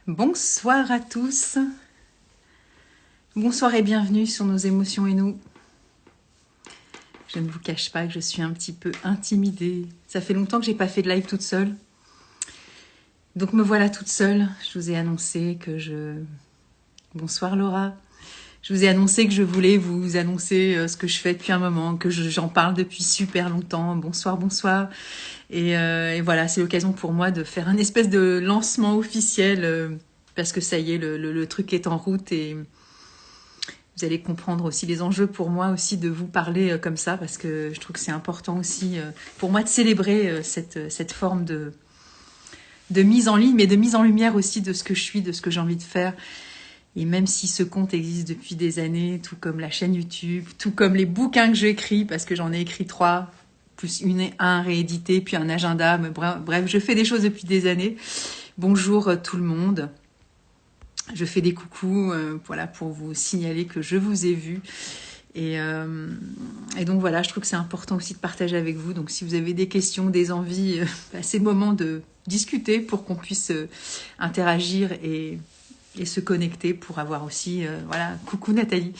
Bonsoir à tous, bonsoir et bienvenue sur Nos émotions et nous. Je ne vous cache pas que je suis un petit peu intimidée. Ça fait longtemps que j'ai pas fait de live toute seule. Donc me voilà toute seule. Je vous ai annoncé que Bonsoir Laura. Je vous ai annoncé que je voulais vous annoncer ce que je fais depuis un moment, que j'en parle depuis super longtemps. Bonsoir, bonsoir. Et voilà, c'est l'occasion pour moi de faire un espèce de lancement officiel parce que ça y est, le truc est en route et vous allez comprendre aussi les enjeux pour moi aussi de vous parler comme ça parce que je trouve que c'est important aussi pour moi de célébrer cette forme de mise en ligne, mais de mise en lumière aussi de ce que je suis, de ce que j'ai envie de faire. Et même si ce compte existe depuis des années, tout comme la chaîne YouTube, tout comme les bouquins que j'écris, parce que j'en ai écrit 3, plus un réédité, puis un agenda, mais bref, je fais des choses depuis des années. Bonjour tout le monde. Je fais des coucous voilà, pour vous signaler que je vous ai vu. Et donc voilà, je trouve que c'est important aussi de partager avec vous. Donc si vous avez des questions, des envies, c'est le moment de discuter pour qu'on puisse interagir et se connecter pour avoir aussi, voilà, coucou Nathalie,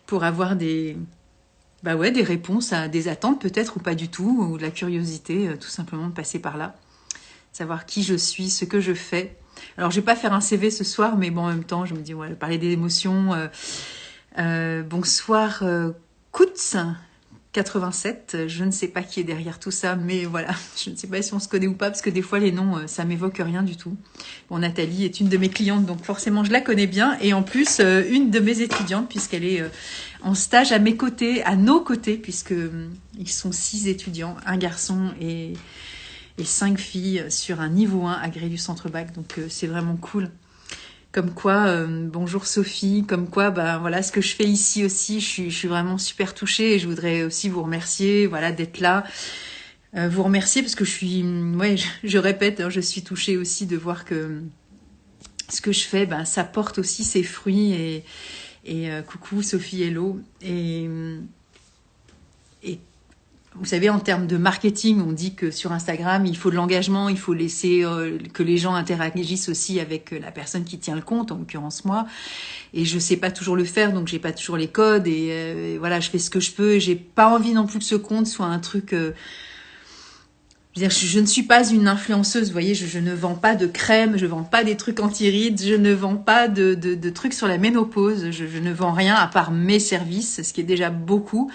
pour avoir des réponses à des attentes peut-être ou pas du tout, ou de la curiosité, tout simplement de passer par là, savoir qui je suis, ce que je fais. Alors je vais pas faire un CV ce soir, mais bon en même temps je me dis ouais, parler des émotions. Bonsoir Kutz 87, je ne sais pas qui est derrière tout ça, mais voilà, je ne sais pas si on se connaît ou pas, parce que des fois les noms, ça m'évoque rien du tout. Bon, Nathalie est une de mes clientes, donc forcément je la connais bien, et en plus une de mes étudiantes, puisqu'elle est en stage à mes côtés, à nos côtés, puisque ils sont 6 étudiants, un garçon et 5 filles sur un niveau 1 agrégé du centre bac, donc c'est vraiment cool. Comme quoi, bonjour Sophie, comme quoi, voilà ce que je fais ici aussi, je suis vraiment super touchée et je voudrais aussi vous remercier, voilà, d'être là, vous remercier parce que je répète, hein, je suis touchée aussi de voir que ce que je fais, ça porte aussi ses fruits et coucou Sophie, hello et vous savez, en termes de marketing, on dit que sur Instagram, il faut de l'engagement, il faut laisser que les gens interagissent aussi avec la personne qui tient le compte, en l'occurrence moi. Et je sais pas toujours le faire, donc j'ai pas toujours les codes. Et voilà, je fais ce que je peux. Et j'ai pas envie non plus que ce compte soit un truc... je veux dire, je ne suis pas une influenceuse, vous voyez, je ne vends pas de crème, je ne vends pas des trucs anti-rides, je ne vends pas de trucs sur la ménopause, je ne vends rien à part mes services, ce qui est déjà beaucoup,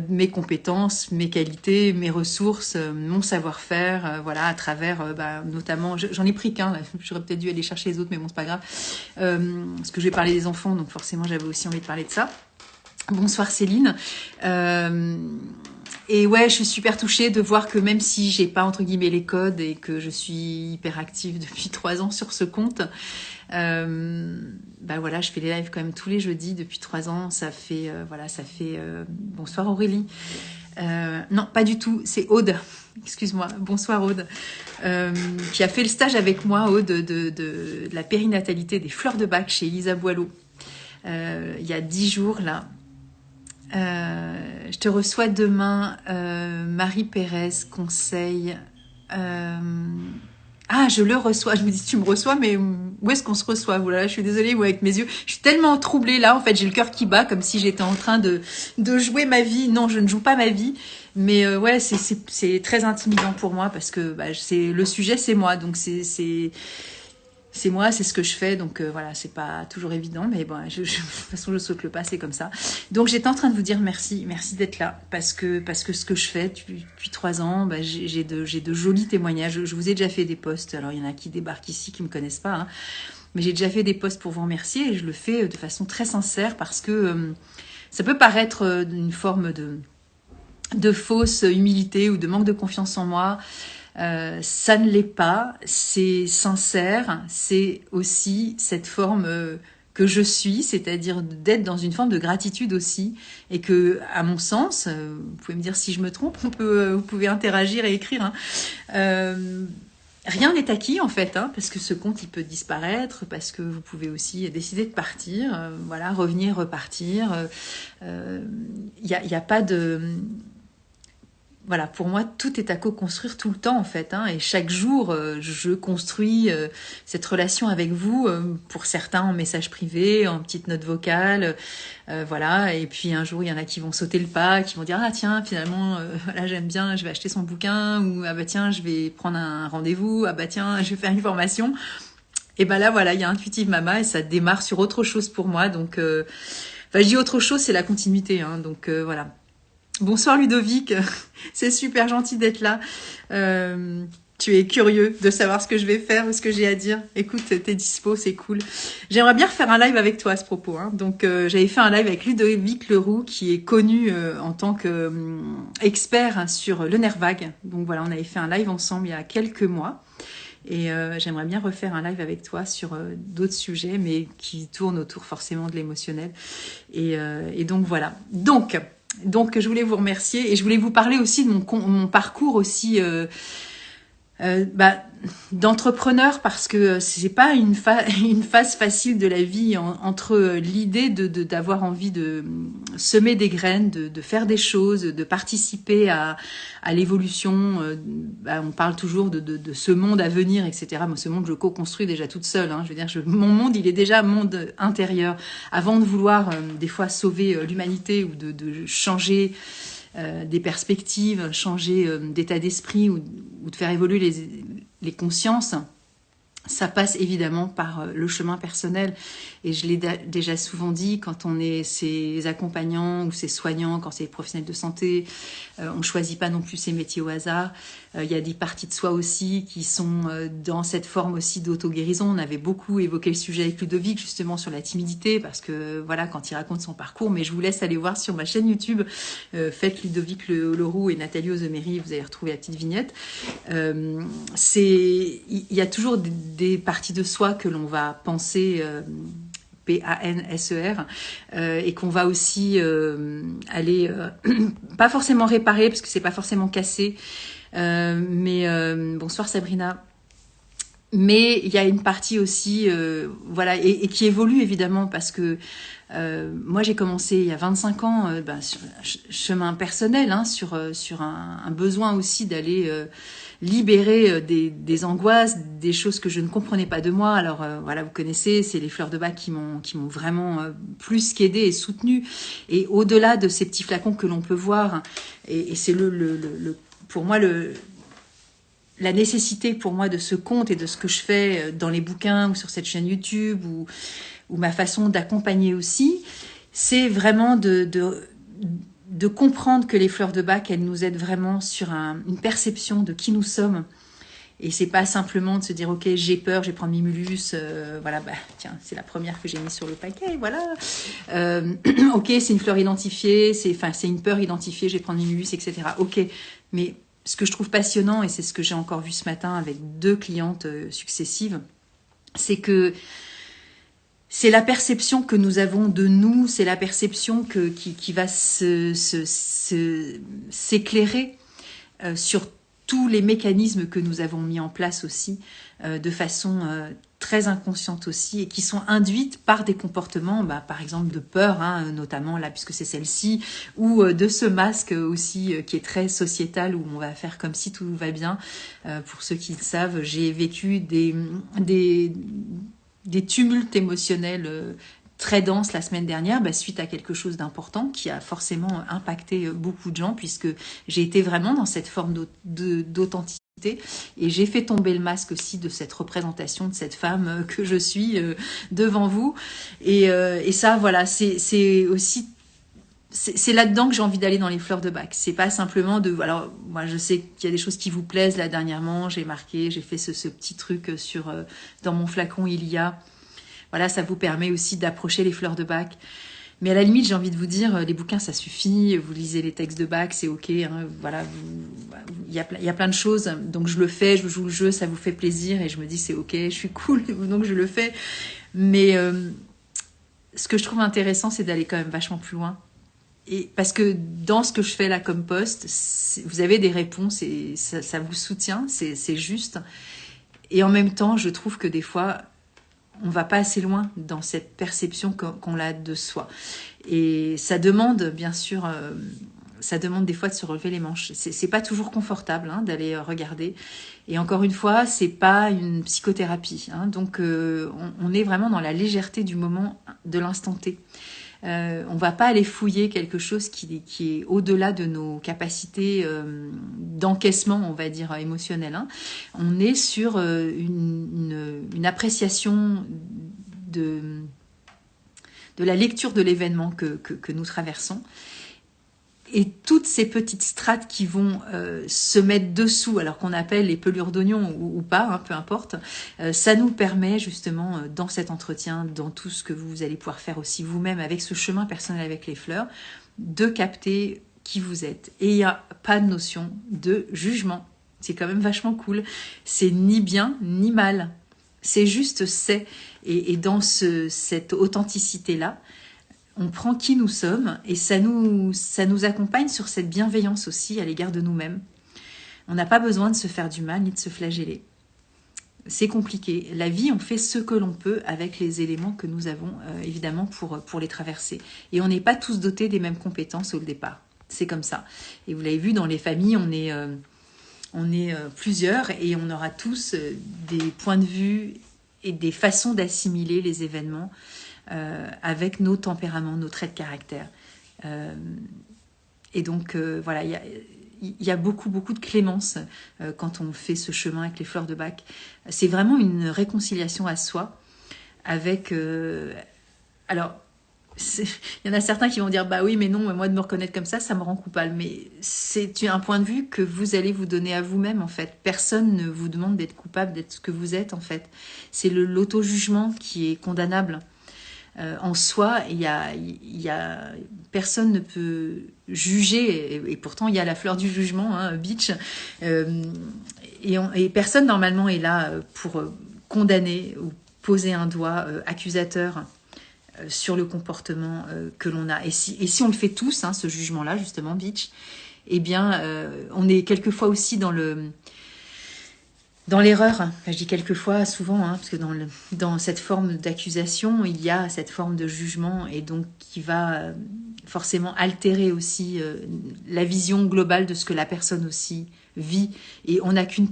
mes compétences, mes qualités, mes ressources, mon savoir-faire, voilà, à travers, notamment, j'en ai pris qu'un, j'aurais peut-être dû aller chercher les autres, mais bon, c'est pas grave, parce que je vais parler des enfants, donc forcément j'avais aussi envie de parler de ça. Bonsoir Céline. Et ouais, je suis super touchée de voir que même si j'ai pas entre guillemets les codes et que je suis hyper active depuis 3 ans sur ce compte, voilà, je fais les lives quand même tous les jeudis depuis 3 ans. Ça fait bonsoir Aurélie. Non, pas du tout. C'est Aude. Excuse-moi. Bonsoir Aude, qui a fait le stage avec moi, Aude, de la périnatalité des fleurs de bac chez Elisa Boileau. Il y a 10 jours là. Je te reçois demain, Marie Pérez, conseil. Je le reçois. Je me dis, tu me reçois, mais où est-ce qu'on se reçoit? Voilà, je suis désolée, avec mes yeux. Je suis tellement troublée là, en fait, j'ai le cœur qui bat, comme si j'étais en train de jouer ma vie. Non, je ne joue pas ma vie. Mais ouais, c'est très intimidant pour moi parce que le sujet, c'est moi. Donc c'est moi, c'est ce que je fais, donc voilà, c'est pas toujours évident, mais bon, de toute façon, je saute le pas, c'est comme ça. Donc j'étais en train de vous dire merci d'être là, parce que ce que je fais depuis 3 ans, j'ai de jolis témoignages. Je vous ai déjà fait des posts, alors il y en a qui débarquent ici, qui me connaissent pas, hein, mais j'ai déjà fait des posts pour vous remercier, et je le fais de façon très sincère, parce que ça peut paraître une forme de fausse humilité ou de manque de confiance en moi. Ça ne l'est pas, c'est sincère, c'est aussi cette forme que je suis, c'est-à-dire d'être dans une forme de gratitude aussi, et que, à mon sens, vous pouvez me dire si je me trompe, vous pouvez interagir et écrire, hein, rien n'est acquis en fait, hein, parce que ce compte il peut disparaître, parce que vous pouvez aussi décider de partir, voilà, revenir, repartir. Il y a pas de... voilà, pour moi, tout est à co-construire tout le temps, en fait. Hein, et chaque jour, je construis cette relation avec vous, pour certains en message privé, en petite note vocale, voilà. Et puis un jour, il y en a qui vont sauter le pas, qui vont dire « Ah tiens, finalement, là j'aime bien, je vais acheter son bouquin » ou « Ah bah tiens, je vais prendre un rendez-vous » »,« Ah bah tiens, je vais faire une formation ». Et ben là, voilà, il y a Intuitive Mama et ça démarre sur autre chose pour moi. Donc, enfin, je dis autre chose, c'est la continuité. Hein, donc, voilà. Bonsoir Ludovic, c'est super gentil d'être là. Tu es curieux de savoir ce que je vais faire ou ce que j'ai à dire. Écoute, t'es dispo, c'est cool. J'aimerais bien refaire un live avec toi à ce propos. Hein. Donc, j'avais fait un live avec Ludovic Leroux, qui est connu en tant que expert sur le nerf vague. Donc voilà, on avait fait un live ensemble il y a quelques mois. Et j'aimerais bien refaire un live avec toi sur d'autres sujets, mais qui tournent autour forcément de l'émotionnel. Et donc voilà. Donc, je voulais vous remercier et je voulais vous parler aussi de mon parcours aussi d'entrepreneur, parce que c'est pas une phase facile de la vie entre l'idée d'avoir envie de semer des graines, de faire des choses, de participer à l'évolution. On parle toujours de ce monde à venir, etc. Moi, ce monde, je co-construis déjà toute seule. Hein. Je veux dire, mon monde, il est déjà un monde intérieur. Avant de vouloir des fois sauver l'humanité ou de changer des perspectives, changer d'état d'esprit ou de faire évoluer les consciences, ça passe évidemment par le chemin personnel. Et je l'ai déjà souvent dit, quand on est ses accompagnants ou ses soignants, quand c'est les professionnels de santé, on ne choisit pas non plus ses métiers au hasard. Il y a des parties de soi aussi qui sont dans cette forme aussi d'auto-guérison. On avait beaucoup évoqué le sujet avec Ludovic, justement, sur la timidité, parce que voilà, quand il raconte son parcours, mais je vous laisse aller voir sur ma chaîne YouTube, faites Ludovic Leroux et Nathalie Ozeméry, vous allez retrouver la petite vignette. Il y a toujours des parties de soi que l'on va penser... P-A-N-S-E-R, et qu'on va aussi aller, pas forcément réparer, parce que c'est pas forcément cassé, mais bonsoir Sabrina. Mais il y a une partie aussi, voilà, et qui évolue évidemment, parce que moi j'ai commencé il y a 25 ans sur un chemin personnel, hein, sur un besoin aussi d'aller libérer des angoisses, des choses que je ne comprenais pas de moi. Alors voilà, vous connaissez, c'est les fleurs de bac qui m'ont vraiment plus qu'aidée et soutenue. Et au-delà de ces petits flacons que l'on peut voir, et c'est pour moi la nécessité pour moi de ce compte et de ce que je fais dans les bouquins ou sur cette chaîne YouTube ou ma façon d'accompagner aussi, c'est vraiment de comprendre que les fleurs de bac, elles nous aident vraiment sur une perception de qui nous sommes. Et c'est pas simplement de se dire, ok, j'ai peur, je vais prendre Mimulus, voilà, tiens, c'est la première que j'ai mise sur le paquet, voilà. Ok, c'est une fleur identifiée, c'est une peur identifiée, je vais prendre Mimulus, etc. Ok, mais ce que je trouve passionnant, et c'est ce que j'ai encore vu ce matin avec 2 clientes successives, c'est que c'est la perception que nous avons de nous, c'est la perception qui va s'éclairer sur tous les mécanismes que nous avons mis en place aussi, de façon très inconsciente aussi, et qui sont induites par des comportements, par exemple de peur, hein, notamment là, puisque c'est celle-ci, ou de ce masque aussi qui est très sociétal, où on va faire comme si tout va bien. Pour ceux qui le savent, j'ai vécu des tumultes émotionnels très denses la semaine dernière, suite à quelque chose d'important qui a forcément impacté beaucoup de gens, puisque j'ai été vraiment dans cette forme d'authenticité et j'ai fait tomber le masque aussi de cette représentation de cette femme que je suis devant vous. Et ça, voilà, c'est aussi... C'est là-dedans que j'ai envie d'aller dans les fleurs de bac. C'est pas simplement de... Alors, moi, je sais qu'il y a des choses qui vous plaisent. Là, dernièrement, j'ai fait ce petit truc sur... dans mon flacon, il y a... Voilà, ça vous permet aussi d'approcher les fleurs de bac. Mais à la limite, j'ai envie de vous dire, les bouquins, ça suffit. Vous lisez les textes de bac, c'est OK. Hein, voilà, il y a plein de choses. Donc, je le fais, je joue le jeu, ça vous fait plaisir. Et je me dis, c'est OK, je suis cool, donc je le fais. Mais ce que je trouve intéressant, c'est d'aller quand même vachement plus loin. Et parce que dans ce que je fais là comme post, vous avez des réponses et ça vous soutient, c'est juste. Et en même temps, je trouve que des fois... on va pas assez loin dans cette perception qu'on a de soi. Et ça demande, bien sûr, ça demande des fois de se relever les manches. C'est pas toujours confortable hein, d'aller regarder. Et encore une fois, c'est pas une psychothérapie. Hein, donc, on est vraiment dans la légèreté du moment, de l'instant T. On va pas aller fouiller quelque chose qui est au-delà de nos capacités d'encaissement, on va dire, émotionnelles. Hein. On est sur une appréciation de la lecture de l'événement que nous traversons. Et toutes ces petites strates qui vont se mettre dessous, alors qu'on appelle les pelures d'oignon ou pas, hein, peu importe, ça nous permet justement, dans cet entretien, dans tout ce que vous allez pouvoir faire aussi vous-même avec ce chemin personnel avec les fleurs, de capter qui vous êtes. Et il n'y a pas de notion de jugement. C'est quand même vachement cool. C'est ni bien ni mal. C'est juste c'est. Et dans cette authenticité-là, on prend qui nous sommes et ça nous accompagne sur cette bienveillance aussi à l'égard de nous-mêmes. On n'a pas besoin de se faire du mal ni de se flageller. C'est compliqué. La vie, on fait ce que l'on peut avec les éléments que nous avons, évidemment, pour les traverser. Et on n'est pas tous dotés des mêmes compétences au départ. C'est comme ça. Et vous l'avez vu, dans les familles, on est plusieurs et on aura tous des points de vue et des façons d'assimiler les événements avec nos tempéraments, nos traits de caractère. Et donc, voilà, il y a beaucoup de clémence quand on fait ce chemin avec les fleurs de Bach. C'est vraiment une réconciliation à soi avec... alors, il y en a certains qui vont dire « Bah oui, mais non, moi de me reconnaître comme ça me rend coupable. » Mais c'est un point de vue que vous allez vous donner à vous-même, en fait. Personne ne vous demande d'être coupable, d'être ce que vous êtes, en fait. C'est l'auto-jugement qui est condamnable. En soi, personne ne peut juger, et pourtant il y a la fleur du jugement, hein, Beach, et personne normalement est là pour condamner ou poser un doigt accusateur sur le comportement que l'on a. Et si on le fait tous, hein, ce jugement-là, justement, Beach, eh bien, on est quelquefois aussi dans l'erreur. Enfin, je dis quelquefois, souvent, hein, parce que dans cette forme d'accusation, il y a cette forme de jugement, et donc qui va forcément altérer aussi la vision globale de ce que la personne aussi vit. Et on n'a qu'une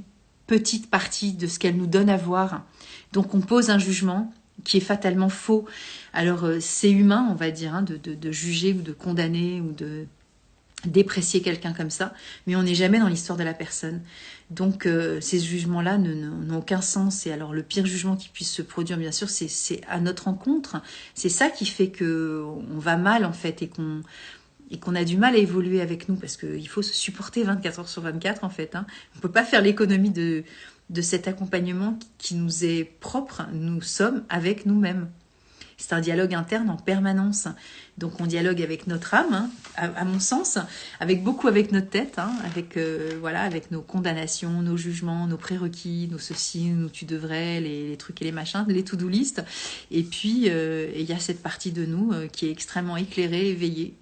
petite partie de ce qu'elle nous donne à voir. Donc on pose un jugement qui est fatalement faux. Alors c'est humain, on va dire, hein, de juger ou de condamner ou de déprécier quelqu'un comme ça, mais on n'est jamais dans l'histoire de la personne. Donc ces jugements-là n'ont aucun sens. Et alors le pire jugement qui puisse se produire, bien sûr, c'est à notre encontre. C'est ça qui fait qu'on va mal, en fait, et qu'on a du mal à évoluer avec nous, parce qu'il faut se supporter 24 heures sur 24, en fait. Hein. On ne peut pas faire l'économie de cet accompagnement qui nous est propre. Nous sommes avec nous-mêmes. C'est un dialogue interne en permanence. Donc on dialogue avec notre âme, hein, à mon sens, beaucoup avec notre tête, hein, avec nos condamnations, nos jugements, nos prérequis, nos ceci, nos tu devrais, les trucs et les machins, les to-do list. Et puis il y a cette partie de nous qui est extrêmement éclairée, éveillée,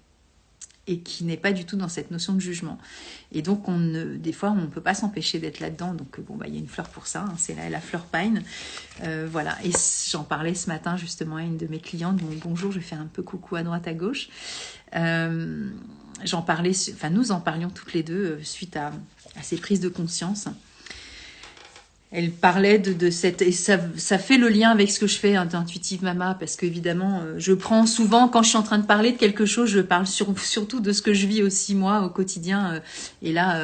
et qui n'est pas du tout dans cette notion de jugement. Et donc, des fois, on ne peut pas s'empêcher d'être là-dedans. Donc, bon, bah, y a une fleur pour ça, hein, c'est la fleur pine. Voilà, et j'en parlais ce matin justement à une de mes clientes. Donc, bonjour, je fais un peu coucou à droite, à gauche. Nous en parlions toutes les deux suite à ces prises de conscience. Elle parlait de cette... Et ça fait le lien avec ce que je fais d'Intuitive Mama, parce qu'évidemment, je prends souvent, quand je suis en train de parler de quelque chose, je parle surtout de ce que je vis aussi, moi, au quotidien. Et là,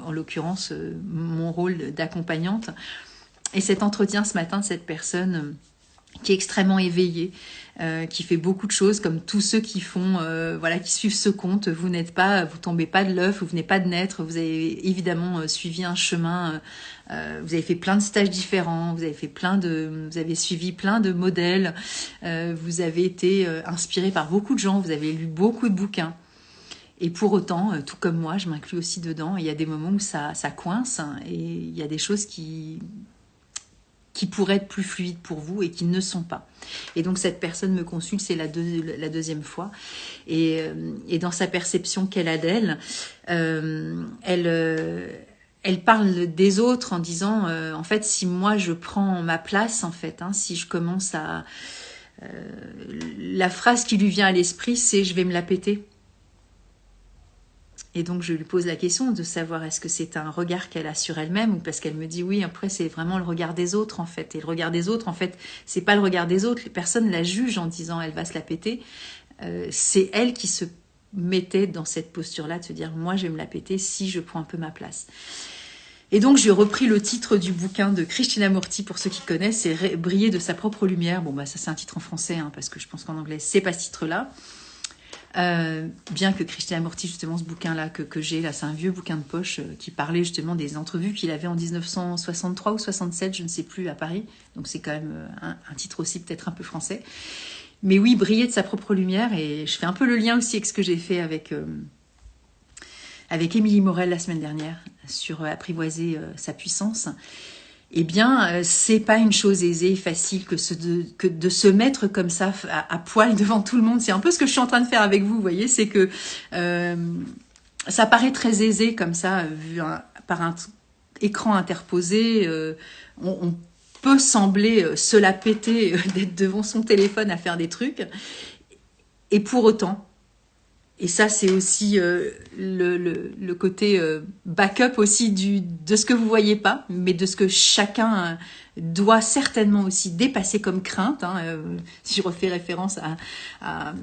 en l'occurrence, mon rôle d'accompagnante. Et cet entretien ce matin de cette personne qui est extrêmement éveillée, qui fait beaucoup de choses, comme tous ceux qui font, qui suivent ce compte. Vous tombez pas de l'œuf, vous venez pas de naître. Vous avez évidemment suivi un chemin. Vous avez fait plein de stages différents. Vous avez suivi plein de modèles. Vous avez été inspiré par beaucoup de gens. Vous avez lu beaucoup de bouquins. Et pour autant, tout comme moi, je m'inclus aussi dedans. Il y a des moments où ça coince, hein, et il y a des choses qui pourraient être plus fluides pour vous et qui ne sont pas. Et donc cette personne me consulte, c'est la deuxième fois. Et dans sa perception qu'elle a d'elle, elle parle des autres en disant, en fait, si moi je prends ma place, en fait, hein, si je commence à... la phrase qui lui vient à l'esprit, c'est « je vais me la péter ». Et donc, je lui pose la question de savoir est-ce que c'est un regard qu'elle a sur elle-même ou parce qu'elle me dit oui, après, c'est vraiment le regard des autres, en fait. Et le regard des autres, en fait, c'est pas le regard des autres. Les personnes la jugent en disant elle va se la péter. C'est elle qui se mettait dans cette posture-là de se dire moi, je vais me la péter si je prends un peu ma place. Et donc, j'ai repris le titre du bouquin de Krishnamurti, pour ceux qui connaissent, c'est Briller de sa propre lumière. Bon, bah, ça, c'est un titre en français, hein, parce que je pense qu'en anglais, c'est pas ce titre-là. Bien que Krishnamurti, justement, ce bouquin-là que j'ai, là, c'est un vieux bouquin de poche qui parlait justement des entrevues qu'il avait en 1963 ou 67, je ne sais plus, à Paris. Donc, c'est quand même un titre aussi peut-être un peu français. Mais oui, briller de sa propre lumière. Et je fais un peu le lien aussi avec ce que j'ai fait avec Émilie Morel la semaine dernière sur apprivoiser sa puissance. Eh bien, c'est pas une chose aisée et facile que de se mettre comme ça à poil devant tout le monde. C'est un peu ce que je suis en train de faire avec vous, vous voyez, c'est que ça paraît très aisé comme ça, vu par un écran interposé. On peut sembler se la péter d'être devant son téléphone à faire des trucs. Et pour autant, et ça, c'est aussi le côté backup aussi de ce que vous voyez pas, mais de ce que chacun doit certainement aussi dépasser comme crainte. Si je refais référence à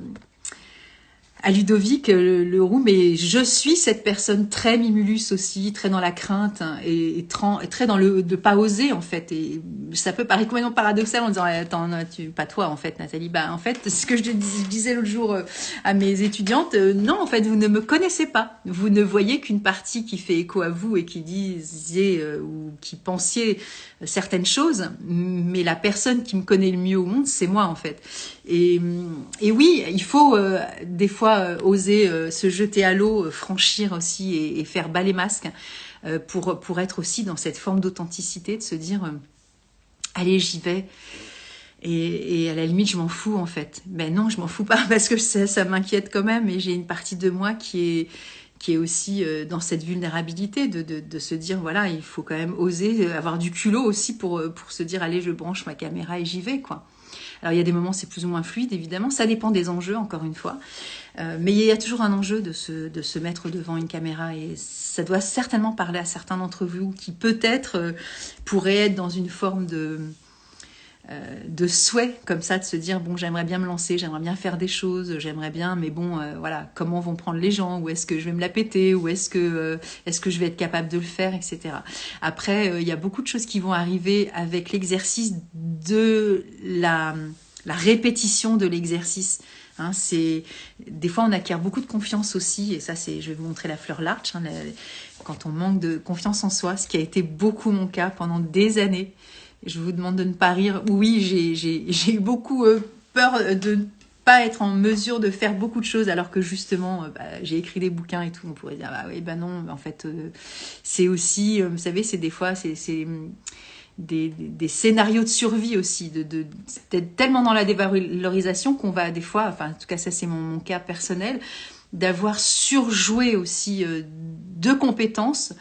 Ludovic Leroux, mais je suis cette personne très mimulus aussi, très dans la crainte et très dans le de pas oser en fait. Et ça peut paraître complètement paradoxal en disant attends, pas toi en fait, Nathalie. Bah en fait, c'est ce que je disais l'autre jour à mes étudiantes. Non, en fait, vous ne me connaissez pas. Vous ne voyez qu'une partie qui fait écho à vous et qui disait ou qui pensiez certaines choses, mais la personne qui me connaît le mieux au monde, c'est moi en fait. Et oui, il faut des fois oser se jeter à l'eau, franchir aussi et faire bas les masques pour être aussi dans cette forme d'authenticité, de se dire allez, j'y vais. Et à la limite, je m'en fous en fait. Ben non, je m'en fous pas parce que ça m'inquiète quand même et j'ai une partie de moi qui est aussi dans cette vulnérabilité de se dire, voilà, il faut quand même oser avoir du culot aussi pour se dire, allez, je branche ma caméra et j'y vais, quoi. Alors, il y a des moments, c'est plus ou moins fluide, évidemment. Ça dépend des enjeux, encore une fois. Mais il y a toujours un enjeu de se mettre devant une caméra et ça doit certainement parler à certains d'entre vous qui peut-être pourraient être dans une forme de souhait comme ça, de se dire bon, j'aimerais bien me lancer, j'aimerais bien faire des choses, j'aimerais bien, mais bon, voilà, comment vont prendre les gens, où est-ce que je vais me la péter, où est-ce que je vais être capable de le faire, etc. Après, il y a beaucoup de choses qui vont arriver avec l'exercice de la répétition de l'exercice. C'est des fois on acquiert beaucoup de confiance aussi, et ça c'est, je vais vous montrer la fleur large, quand on manque de confiance en soi, ce qui a été beaucoup mon cas pendant des années. Je vous demande de ne pas rire. Oui, j'ai eu beaucoup peur de ne pas être en mesure de faire beaucoup de choses, alors que justement, j'ai écrit des bouquins et tout. On pourrait dire, bah oui, bah non, en fait, c'est aussi, vous savez, c'est des fois, c'est des scénarios de survie aussi, d'être tellement dans la dévalorisation qu'on va des fois, enfin, en tout cas, ça c'est mon cas personnel, d'avoir surjoué aussi de compétences,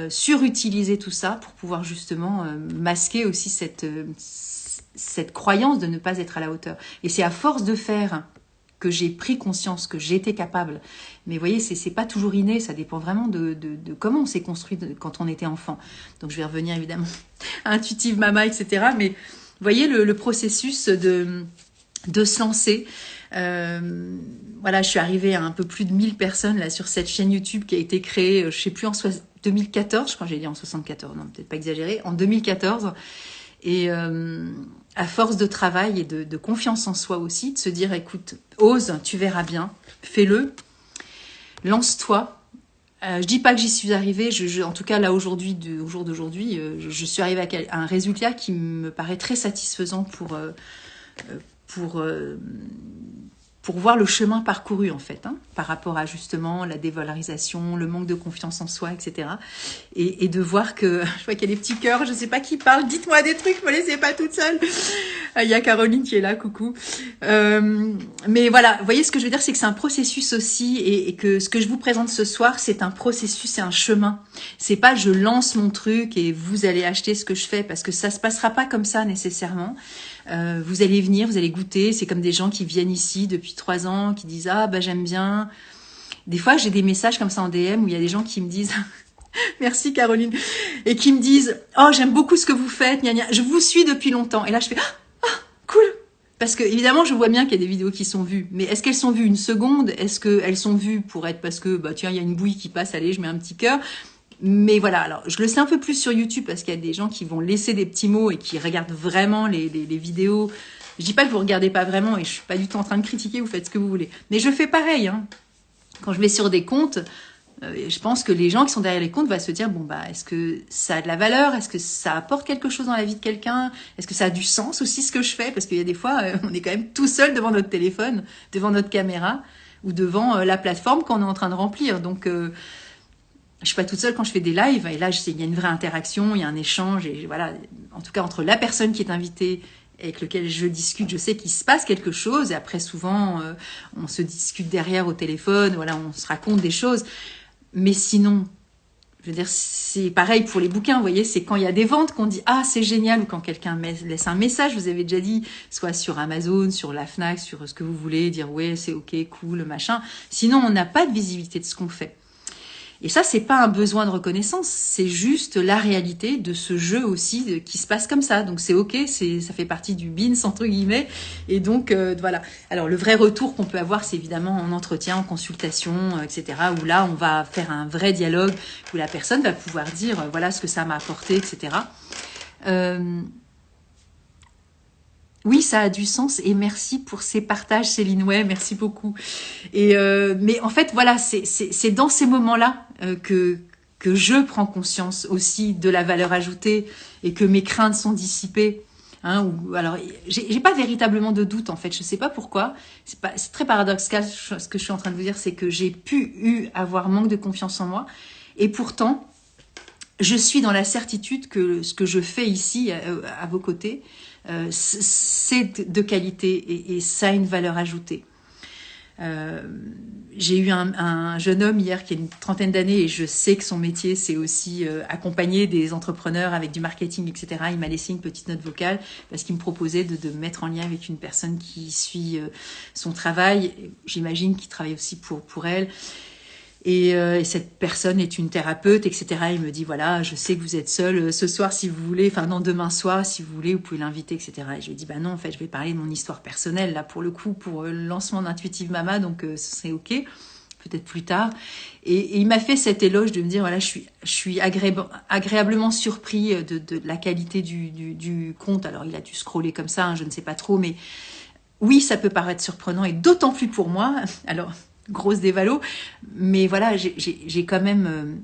surutiliser tout ça pour pouvoir justement masquer aussi cette croyance de ne pas être à la hauteur. Et c'est à force de faire que j'ai pris conscience que j'étais capable. Mais vous voyez, c'est pas toujours inné, ça dépend vraiment de comment on s'est construit quand on était enfant. Donc je vais revenir évidemment à Intuitive Mama, etc. Mais vous voyez le processus de se lancer. Voilà, je suis arrivée à un peu plus de 1000 personnes là sur cette chaîne YouTube qui a été créée, je sais plus, en 2014, je crois que j'ai dit en 74, non, peut-être pas exagéré, en 2014. Et à force de travail et de confiance en soi aussi, de se dire, écoute, ose, tu verras bien, fais-le, lance-toi. Je dis pas que j'y suis arrivée, en tout cas là aujourd'hui, au jour d'aujourd'hui, je suis arrivée à un résultat qui me paraît très satisfaisant pour voir le chemin parcouru en fait, par rapport à justement la dévalorisation, le manque de confiance en soi, etc. Et de voir que, je vois qu'il y a des petits cœurs, je sais pas qui parle, dites-moi des trucs, me laissez pas toute seule. Il y a Caroline qui est là, coucou. Mais voilà, vous voyez ce que je veux dire, c'est que c'est un processus aussi, et que ce que je vous présente ce soir, c'est un processus, c'est un chemin. C'est pas je lance mon truc et vous allez acheter ce que je fais, parce que ça se passera pas comme ça nécessairement. Vous allez venir, vous allez goûter. C'est comme des gens qui viennent ici depuis 3 ans, qui disent ah bah j'aime bien, Des fois, j'ai des messages comme ça en DM où il y a des gens qui me disent merci Caroline, et qui me disent oh j'aime beaucoup ce que vous faites, gna gna, je vous suis depuis longtemps. Et là je fais ah cool, parce que évidemment je vois bien qu'il y a des vidéos qui sont vues, mais est-ce qu'elles sont vues une seconde, est-ce qu'elles sont vues pour être parce que bah tiens il y a une bouille qui passe, allez je mets un petit cœur. Mais voilà, alors je le sais un peu plus sur YouTube parce qu'il y a des gens qui vont laisser des petits mots et qui regardent vraiment les vidéos. Je dis pas que vous regardez pas vraiment et je suis pas du tout en train de critiquer, vous faites ce que vous voulez. Mais je fais pareil, hein. Quand je vais sur des comptes, je pense que les gens qui sont derrière les comptes vont se dire bon bah est-ce que ça a de la valeur, est-ce que ça apporte quelque chose dans la vie de quelqu'un, est-ce que ça a du sens aussi ce que je fais, parce qu'il y a des fois on est quand même tout seul devant notre téléphone, devant notre caméra ou devant la plateforme qu'on est en train de remplir. Donc je suis pas toute seule quand je fais des lives et là il y a une vraie interaction, il y a un échange et voilà, en tout cas entre la personne qui est invitée avec lequel je discute, je sais qu'il se passe quelque chose et après souvent on se discute derrière au téléphone, voilà, on se raconte des choses. Mais sinon, je veux dire, c'est pareil pour les bouquins, vous voyez, c'est quand il y a des ventes qu'on dit « Ah, c'est génial » ou quand quelqu'un laisse un message, vous avez déjà dit, soit sur Amazon, sur la Fnac, sur ce que vous voulez, dire « Ouais, c'est ok, cool, machin ». Sinon, on n'a pas de visibilité de ce qu'on fait. Et ça, c'est pas un besoin de reconnaissance, c'est juste la réalité de ce jeu aussi qui se passe comme ça. Donc c'est ok, ça fait partie du bins entre guillemets. Et donc voilà. Alors le vrai retour qu'on peut avoir, c'est évidemment en entretien, en consultation, etc. Où là, on va faire un vrai dialogue où la personne va pouvoir dire voilà ce que ça m'a apporté, etc. Oui, ça a du sens et merci pour ces partages, Céline. Ouais, merci beaucoup. Et mais en fait, voilà, c'est dans ces moments-là que je prends conscience aussi de la valeur ajoutée et que mes craintes sont dissipées. Hein, alors, j'ai pas véritablement de doute en fait. Je sais pas pourquoi. C'est très paradoxal ce que je suis en train de vous dire, c'est que j'ai pu avoir manque de confiance en moi et pourtant je suis dans la certitude que ce que je fais ici à vos côtés, c'est de qualité et ça a une valeur ajoutée. J'ai eu un jeune homme hier qui a une trentaine d'années et je sais que son métier c'est aussi accompagner des entrepreneurs avec du marketing, etc. Il m'a laissé une petite note vocale parce qu'il me proposait de me mettre en lien avec une personne qui suit son travail. J'imagine qu'il travaille aussi pour elle. Et cette personne est une thérapeute, etc. Il me dit, voilà, je sais que vous êtes seul ce soir si vous voulez, enfin non, demain soir si vous voulez, vous pouvez l'inviter, etc. Et je lui ai dit, bah non, en fait, je vais parler de mon histoire personnelle, là, pour le coup, pour le lancement d'Intuitive Mama, donc ce serait OK, peut-être plus tard. Et il m'a fait cet éloge de me dire, voilà, je suis agréablement surpris de la qualité du compte. Alors, il a dû scroller comme ça, hein, je ne sais pas trop, mais oui, ça peut paraître surprenant, et d'autant plus pour moi. Alors, grosse dévalo, mais voilà, j'ai quand même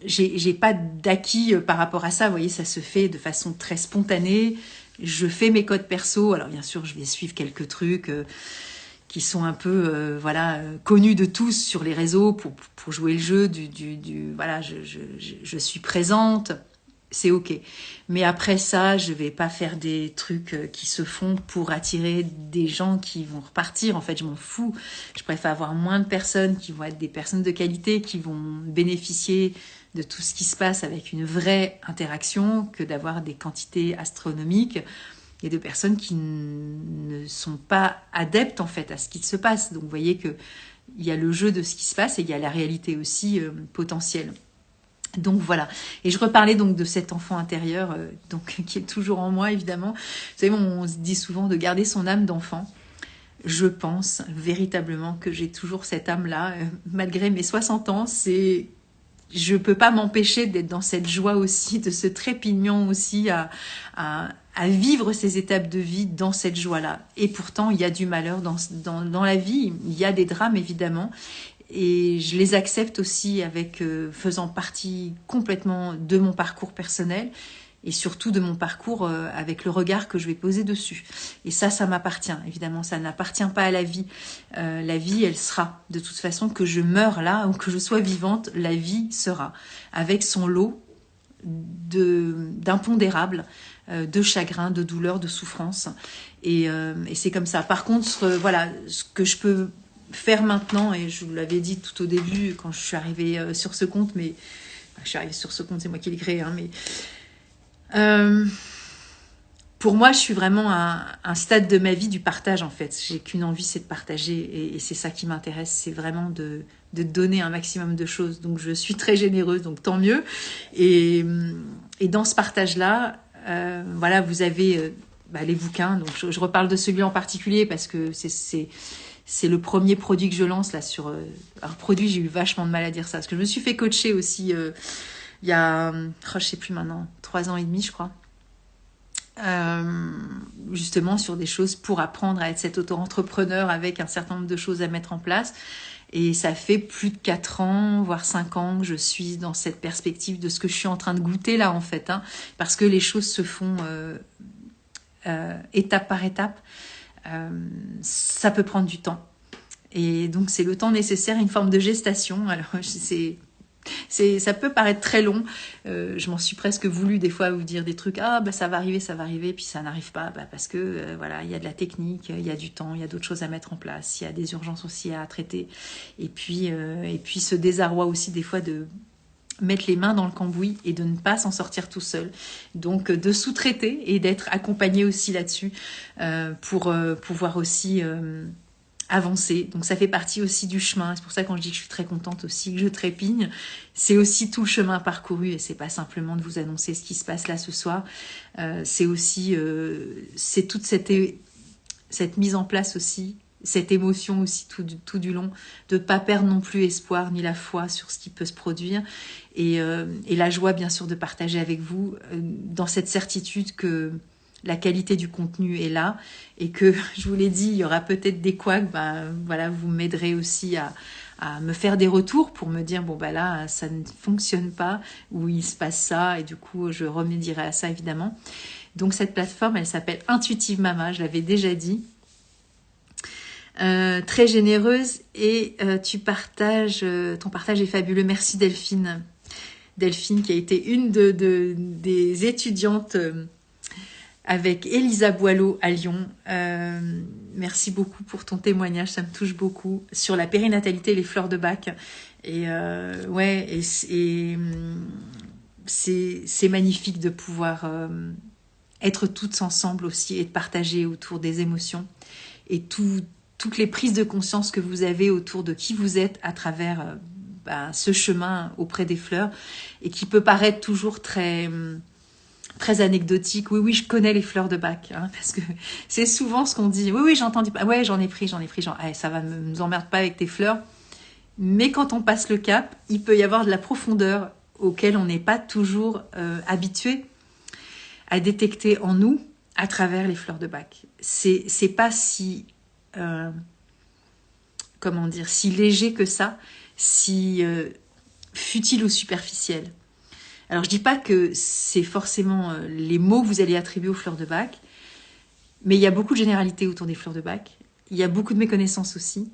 j'ai pas d'acquis par rapport à ça, vous voyez, ça se fait de façon très spontanée, je fais mes codes perso, alors bien sûr je vais suivre quelques trucs qui sont un peu voilà connus de tous sur les réseaux pour jouer le jeu voilà, je suis présente, c'est ok. Mais après ça, je vais pas faire des trucs qui se font pour attirer des gens qui vont repartir. En fait, je m'en fous. Je préfère avoir moins de personnes qui vont être des personnes de qualité, qui vont bénéficier de tout ce qui se passe avec une vraie interaction, que d'avoir des quantités astronomiques et de personnes qui ne sont pas adeptes en fait à ce qui se passe. Donc vous voyez que il y a le jeu de ce qui se passe et il y a la réalité aussi potentielle. Donc voilà, et je reparlais donc de cet enfant intérieur donc qui est toujours en moi évidemment. Vous savez, on se dit souvent de garder son âme d'enfant. Je pense véritablement que j'ai toujours cette âme-là, malgré mes 60 ans, je peux pas m'empêcher d'être dans cette joie aussi, de ce trépignement aussi à vivre ces étapes de vie dans cette joie-là. Et pourtant, il y a du malheur dans la vie, il y a des drames évidemment. Et je les accepte aussi avec faisant partie complètement de mon parcours personnel et surtout de mon parcours avec le regard que je vais poser dessus. Et ça m'appartient. Évidemment, ça n'appartient pas à la vie. La vie, elle sera. De toute façon, que je meure là ou que je sois vivante, la vie sera. Avec son lot d'impondérables, de chagrin, de douleur, de souffrance. Et c'est comme ça. Par contre, voilà, ce que je peux faire maintenant, et je vous l'avais dit tout au début quand je suis arrivée sur ce compte, mais je suis arrivée sur ce compte, c'est moi qui l'ai créé, hein, mais pour moi, je suis vraiment à un stade de ma vie du partage, en fait. J'ai qu'une envie, c'est de partager, et c'est ça qui m'intéresse, c'est vraiment de donner un maximum de choses. Donc, je suis très généreuse, donc tant mieux. Et dans ce partage-là, voilà, vous avez les bouquins. Donc, je reparle de celui en particulier parce que c'est le premier produit que je lance là sur un produit. J'ai eu vachement de mal à dire ça parce que je me suis fait coacher aussi il y a, je sais plus maintenant, 3 ans et demi, je crois. Justement sur des choses pour apprendre à être cet auto-entrepreneur avec un certain nombre de choses à mettre en place. Et ça fait plus de 4 ans, voire 5 ans que je suis dans cette perspective de ce que je suis en train de goûter là, en fait. Parce que les choses se font étape par étape. Ça peut prendre du temps. Et donc, c'est le temps nécessaire, une forme de gestation. Alors, ça peut paraître très long. Je m'en suis presque voulu des fois vous dire des trucs. Ah, ça va arriver, puis ça n'arrive pas. Parce que, voilà, il y a de la technique, il y a du temps, il y a d'autres choses à mettre en place, il y a des urgences aussi à traiter. Et puis ce désarroi aussi, des fois, de mettre les mains dans le cambouis et de ne pas s'en sortir tout seul. Donc, de sous-traiter et d'être accompagné aussi là-dessus pour pouvoir aussi avancer. Donc ça fait partie aussi du chemin. C'est pour ça quand je dis que je suis très contente aussi, que je trépigne, c'est aussi tout le chemin parcouru et c'est pas simplement de vous annoncer ce qui se passe là ce soir. C'est aussi c'est toute cette mise en place aussi, cette émotion aussi tout du long, de pas perdre non plus espoir ni la foi sur ce qui peut se produire et la joie bien sûr de partager avec vous dans cette certitude que la qualité du contenu est là et que, je vous l'ai dit, il y aura peut-être des couacs, voilà, vous m'aiderez aussi à me faire des retours pour me dire, là, ça ne fonctionne pas, ou il se passe ça, et du coup, je remédierai à ça, évidemment. Donc, cette plateforme, elle s'appelle Intuitive Mama, je l'avais déjà dit. Très généreuse, et ton partage est fabuleux. Merci Delphine. Delphine, qui a été une des étudiantes avec Elisa Boileau à Lyon. Merci beaucoup pour ton témoignage, ça me touche beaucoup. Sur la périnatalité et les fleurs de bac. Et c'est magnifique de pouvoir être toutes ensemble aussi et de partager autour des émotions et toutes les prises de conscience que vous avez autour de qui vous êtes à travers ce chemin auprès des fleurs et qui peut paraître toujours très anecdotique. Oui, je connais les fleurs de bac, parce que c'est souvent ce qu'on dit. Oui, j'ai entendu. Ouais, j'en ai pris. Ça va, nous emmerde pas avec tes fleurs. Mais quand on passe le cap, il peut y avoir de la profondeur auquel on n'est pas toujours habitué à détecter en nous à travers les fleurs de bac. C'est pas si si léger que ça, si futile ou superficiel. Alors, je dis pas que c'est forcément les mots que vous allez attribuer aux fleurs de bac, mais il y a beaucoup de généralités autour des fleurs de bac. Il y a beaucoup de méconnaissances aussi.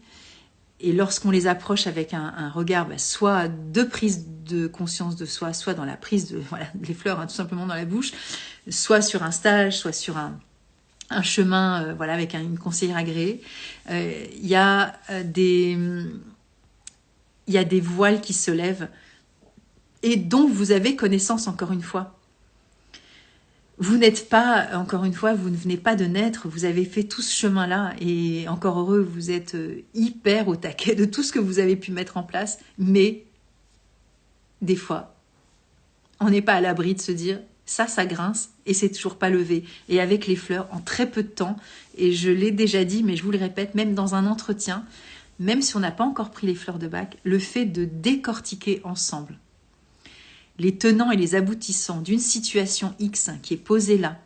Et lorsqu'on les approche avec un regard, soit de prise de conscience de soi, soit dans la prise des fleurs, tout simplement dans la bouche, soit sur un stage, soit sur un chemin, avec une conseillère agréée, il y a des voiles qui se lèvent et dont vous avez connaissance, encore une fois. Vous n'êtes pas, encore une fois, vous ne venez pas de naître, vous avez fait tout ce chemin-là, et encore heureux, vous êtes hyper au taquet de tout ce que vous avez pu mettre en place, mais des fois, on n'est pas à l'abri de se dire, ça grince, et c'est toujours pas levé. Et avec les fleurs, en très peu de temps, et je l'ai déjà dit, mais je vous le répète, même dans un entretien, même si on n'a pas encore pris les fleurs de bac, le fait de décortiquer ensemble les tenants et les aboutissants d'une situation X qui est posée là,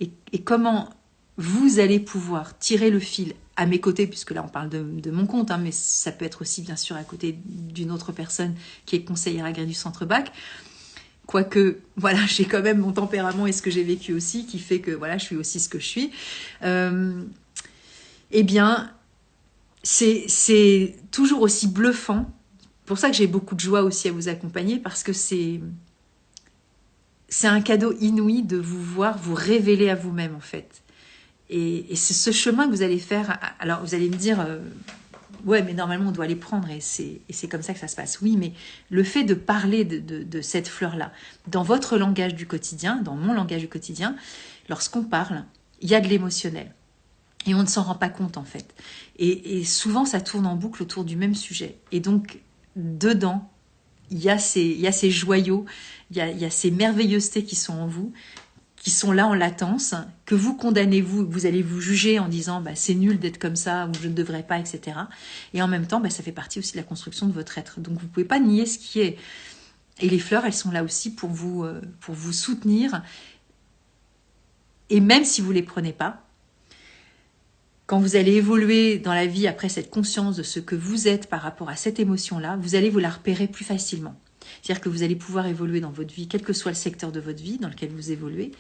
et comment vous allez pouvoir tirer le fil à mes côtés, puisque là on parle de mon compte, mais ça peut être aussi bien sûr à côté d'une autre personne qui est conseillère agréée du centre bac, quoique j'ai quand même mon tempérament et ce que j'ai vécu aussi, qui fait que je suis aussi ce que je suis, eh bien c'est toujours aussi bluffant. Pour ça que j'ai beaucoup de joie aussi à vous accompagner, parce que c'est un cadeau inouï de vous voir vous révéler à vous-même, en fait. Et c'est ce chemin que vous allez faire. Alors, vous allez me dire, ouais, mais normalement, on doit les prendre, et c'est comme ça que ça se passe. Oui, mais le fait de parler de cette fleur-là, dans votre langage du quotidien, dans mon langage du quotidien, lorsqu'on parle, il y a de l'émotionnel. Et on ne s'en rend pas compte en fait. Et souvent, ça tourne en boucle autour du même sujet. Et donc, dedans, il y a ces joyaux, il y a ces merveilleusetés qui sont en vous, qui sont là en latence, que vous condamnez, vous allez vous juger en disant bah, c'est nul d'être comme ça, ou je ne devrais pas, etc. Et en même temps, bah, ça fait partie aussi de la construction de votre être. Donc, vous ne pouvez pas nier ce qui est. Et les fleurs, elles sont là aussi pour vous soutenir. Et même si vous ne les prenez pas, quand vous allez évoluer dans la vie après cette conscience de ce que vous êtes par rapport à cette émotion-là, vous allez vous la repérer plus facilement. C'est-à-dire que vous allez pouvoir évoluer dans votre vie, quel que soit le secteur de votre vie dans lequel vous évoluez,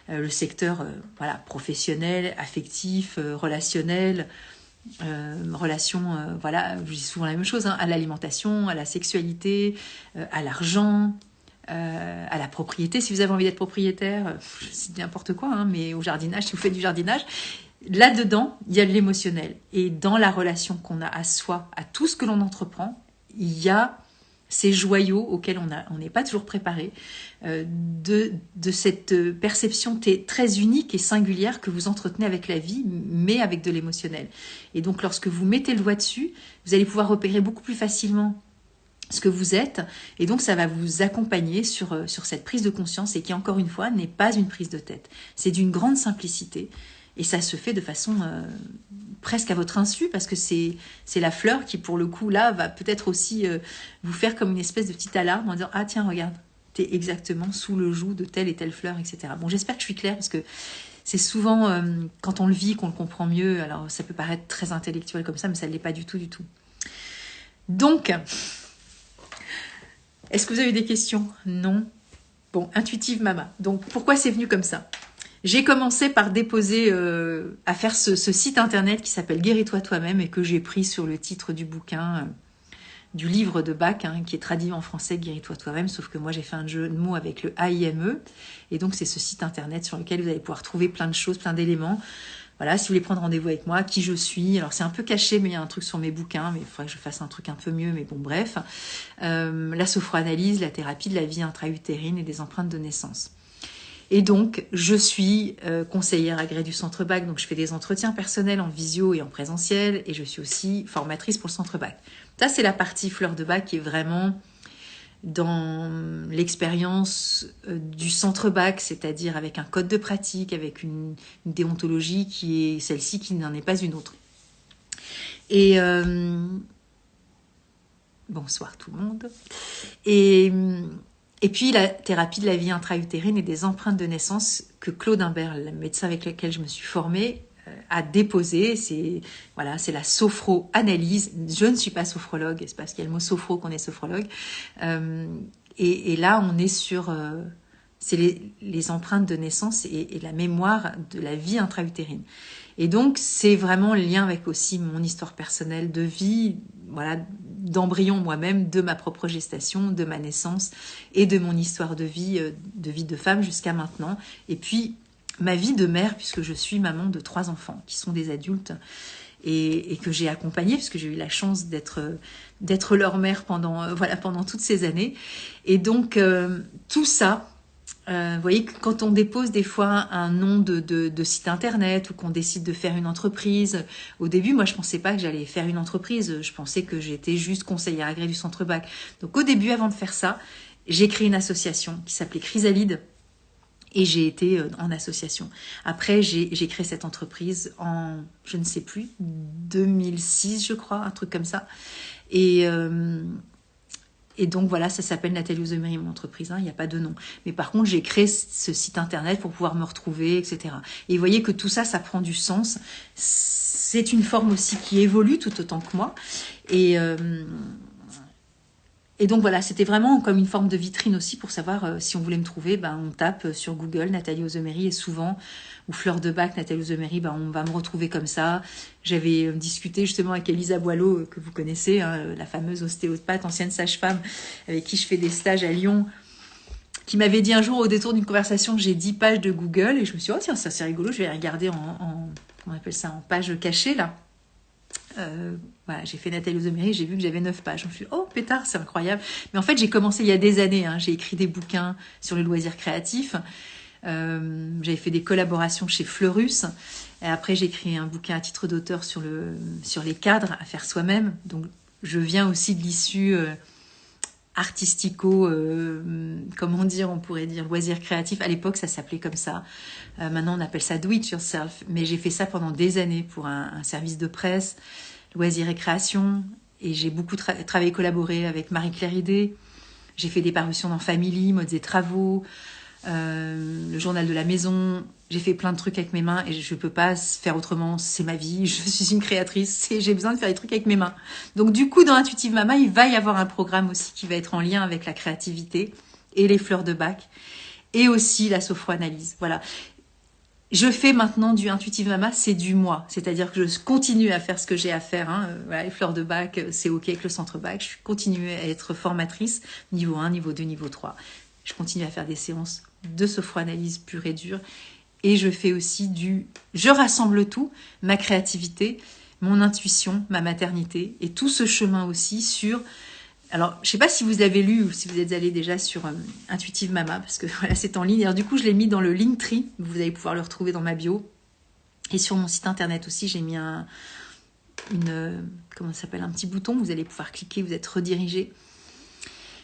le secteur voilà, professionnel, affectif, relationnel, voilà, je dis souvent la même chose, hein, à l'alimentation, à la sexualité, à l'argent, à la propriété, si vous avez envie d'être propriétaire, c'est n'importe quoi, hein, mais au jardinage, si vous faites du jardinage, là-dedans, il y a de l'émotionnel. Et dans la relation qu'on a à soi, à tout ce que l'on entreprend, il y a ces joyaux auxquels on n'est pas toujours préparé, de cette perception très unique et singulière que vous entretenez avec la vie, mais avec de l'émotionnel. Et donc, lorsque vous mettez le doigt dessus, vous allez pouvoir repérer beaucoup plus facilement ce que vous êtes, et donc ça va vous accompagner sur cette prise de conscience, et qui, encore une fois, n'est pas une prise de tête. C'est d'une grande simplicité, et ça se fait de façon presque à votre insu, parce que c'est la fleur qui, pour le coup, là, va peut-être aussi vous faire comme une espèce de petite alarme en disant « Ah tiens, regarde, t'es exactement sous le joug de telle et telle fleur, etc. » Bon, j'espère que je suis claire, parce que c'est souvent, quand on le vit, qu'on le comprend mieux. Alors, ça peut paraître très intellectuel comme ça, mais ça ne l'est pas du tout, du tout. Donc, est-ce que vous avez des questions? Non. Bon, intuitive mama. Donc, pourquoi c'est venu comme ça? J'ai commencé par déposer, à faire ce site internet qui s'appelle Guéris-toi toi-même, et que j'ai pris sur le titre du bouquin, du livre de Bach, hein, qui est traduit en français, Guéris-toi toi-même, sauf que moi j'ai fait un jeu de mots avec le AIME, et donc c'est ce site internet sur lequel vous allez pouvoir trouver plein de choses, plein d'éléments. Voilà, si vous voulez prendre rendez-vous avec moi, qui je suis. Alors, c'est un peu caché, mais il y a un truc sur mes bouquins, mais il faudrait que je fasse un truc un peu mieux, mais bon, bref. La sophroanalyse, la thérapie de la vie intra-utérine et des empreintes de naissance. Et donc, je suis conseillère agréée du Centre Bach, donc je fais des entretiens personnels en visio et en présentiel, et je suis aussi formatrice pour le Centre Bach. Ça, c'est la partie fleur de Bach qui est vraiment dans l'expérience du Centre Bach, c'est-à-dire avec un code de pratique, avec une déontologie qui est celle-ci, qui n'en est pas une autre. Et bonsoir tout le monde. Et puis la thérapie de la vie intra-utérine et des empreintes de naissance que Claude Imbert, le médecin avec lequel je me suis formée, a déposé. C'est la sophroanalyse. Je ne suis pas sophrologue, c'est parce qu'il y a le mot sophro qu'on est sophrologue. Et là, on est sur c'est les empreintes de naissance et la mémoire de la vie intra-utérine. Et donc, c'est vraiment le lien avec aussi mon histoire personnelle de vie, voilà, d'embryon moi-même, de ma propre gestation, de ma naissance et de mon histoire de vie de femme jusqu'à maintenant. Et puis, ma vie de mère, puisque je suis maman de 3 enfants qui sont des adultes et que j'ai accompagnés, puisque j'ai eu la chance d'être leur mère pendant toutes ces années. Et donc, tout ça, vous voyez que quand on dépose des fois un nom de site internet ou qu'on décide de faire une entreprise, au début, moi, je pensais pas que j'allais faire une entreprise. Je pensais que j'étais juste conseillère agréée du Centre Bach. Donc, au début, avant de faire ça, j'ai créé une association qui s'appelait Chrysalide. Et j'ai été en association. Après, j'ai créé cette entreprise en, je ne sais plus, 2006, je crois, un truc comme ça. Et donc, voilà, ça s'appelle Nathalie Ozemery, mon entreprise. Hein, il n'y a pas de nom. Mais par contre, j'ai créé ce site internet pour pouvoir me retrouver, etc. Et vous voyez que tout ça, ça prend du sens. C'est une forme aussi qui évolue tout autant que moi. Et donc voilà, c'était vraiment comme une forme de vitrine aussi pour savoir si on voulait me trouver, on tape sur Google Nathalie Ozemery et souvent, ou Fleur de Bach, Nathalie Ozemery, on va me retrouver comme ça. J'avais discuté justement avec Elisa Boileau, que vous connaissez, hein, la fameuse ostéopathe, ancienne sage-femme, avec qui je fais des stages à Lyon, qui m'avait dit un jour au détour d'une conversation que j'ai 10 pages de Google, et je me suis dit, oh tiens, ça c'est rigolo, je vais regarder comment on appelle ça, en page cachée là. Voilà, j'ai fait Nathalie Ozemery, j'ai vu que j'avais 9 pages. Je me suis dit, oh pétard, c'est incroyable. Mais en fait, j'ai commencé il y a des années. Hein, j'ai écrit des bouquins sur les loisirs créatifs. J'avais fait des collaborations chez Fleurus. Et après, j'ai écrit un bouquin à titre d'auteur sur les cadres à faire soi-même. Donc, je viens aussi de l'issue artistico, comment dire, on pourrait dire loisir créatif. À l'époque, ça s'appelait comme ça. Maintenant, on appelle ça do it yourself. Mais j'ai fait ça pendant des années pour un service de presse, loisir et création. Et j'ai beaucoup travaillé, collaboré avec Marie-Claire Idé. J'ai fait des parutions dans Family, Modes et Travaux, le journal de la maison. J'ai fait plein de trucs avec mes mains et je ne peux pas faire autrement. C'est ma vie, je suis une créatrice et j'ai besoin de faire des trucs avec mes mains. Donc du coup, dans Intuitive Mama, il va y avoir un programme aussi qui va être en lien avec la créativité et les fleurs de bac et aussi la sophroanalyse. Voilà. Je fais maintenant du Intuitive Mama, c'est du moi. C'est-à-dire que je continue à faire ce que j'ai à faire. Voilà, les fleurs de bac, c'est OK avec le centre bac. Je continue à être formatrice, niveau 1, niveau 2, niveau 3. Je continue à faire des séances de sophroanalyse pure et dure. Et je fais aussi je rassemble tout, ma créativité, mon intuition, ma maternité, et tout ce chemin aussi sur... Alors, je ne sais pas si vous avez lu ou si vous êtes allé déjà sur Intuitive Mama, parce que voilà, c'est en ligne. Alors, du coup, je l'ai mis dans le Linktree. Vous allez pouvoir le retrouver dans ma bio. Et sur mon site internet aussi, j'ai mis comment ça s'appelle, un petit bouton. Vous allez pouvoir cliquer, vous êtes redirigé.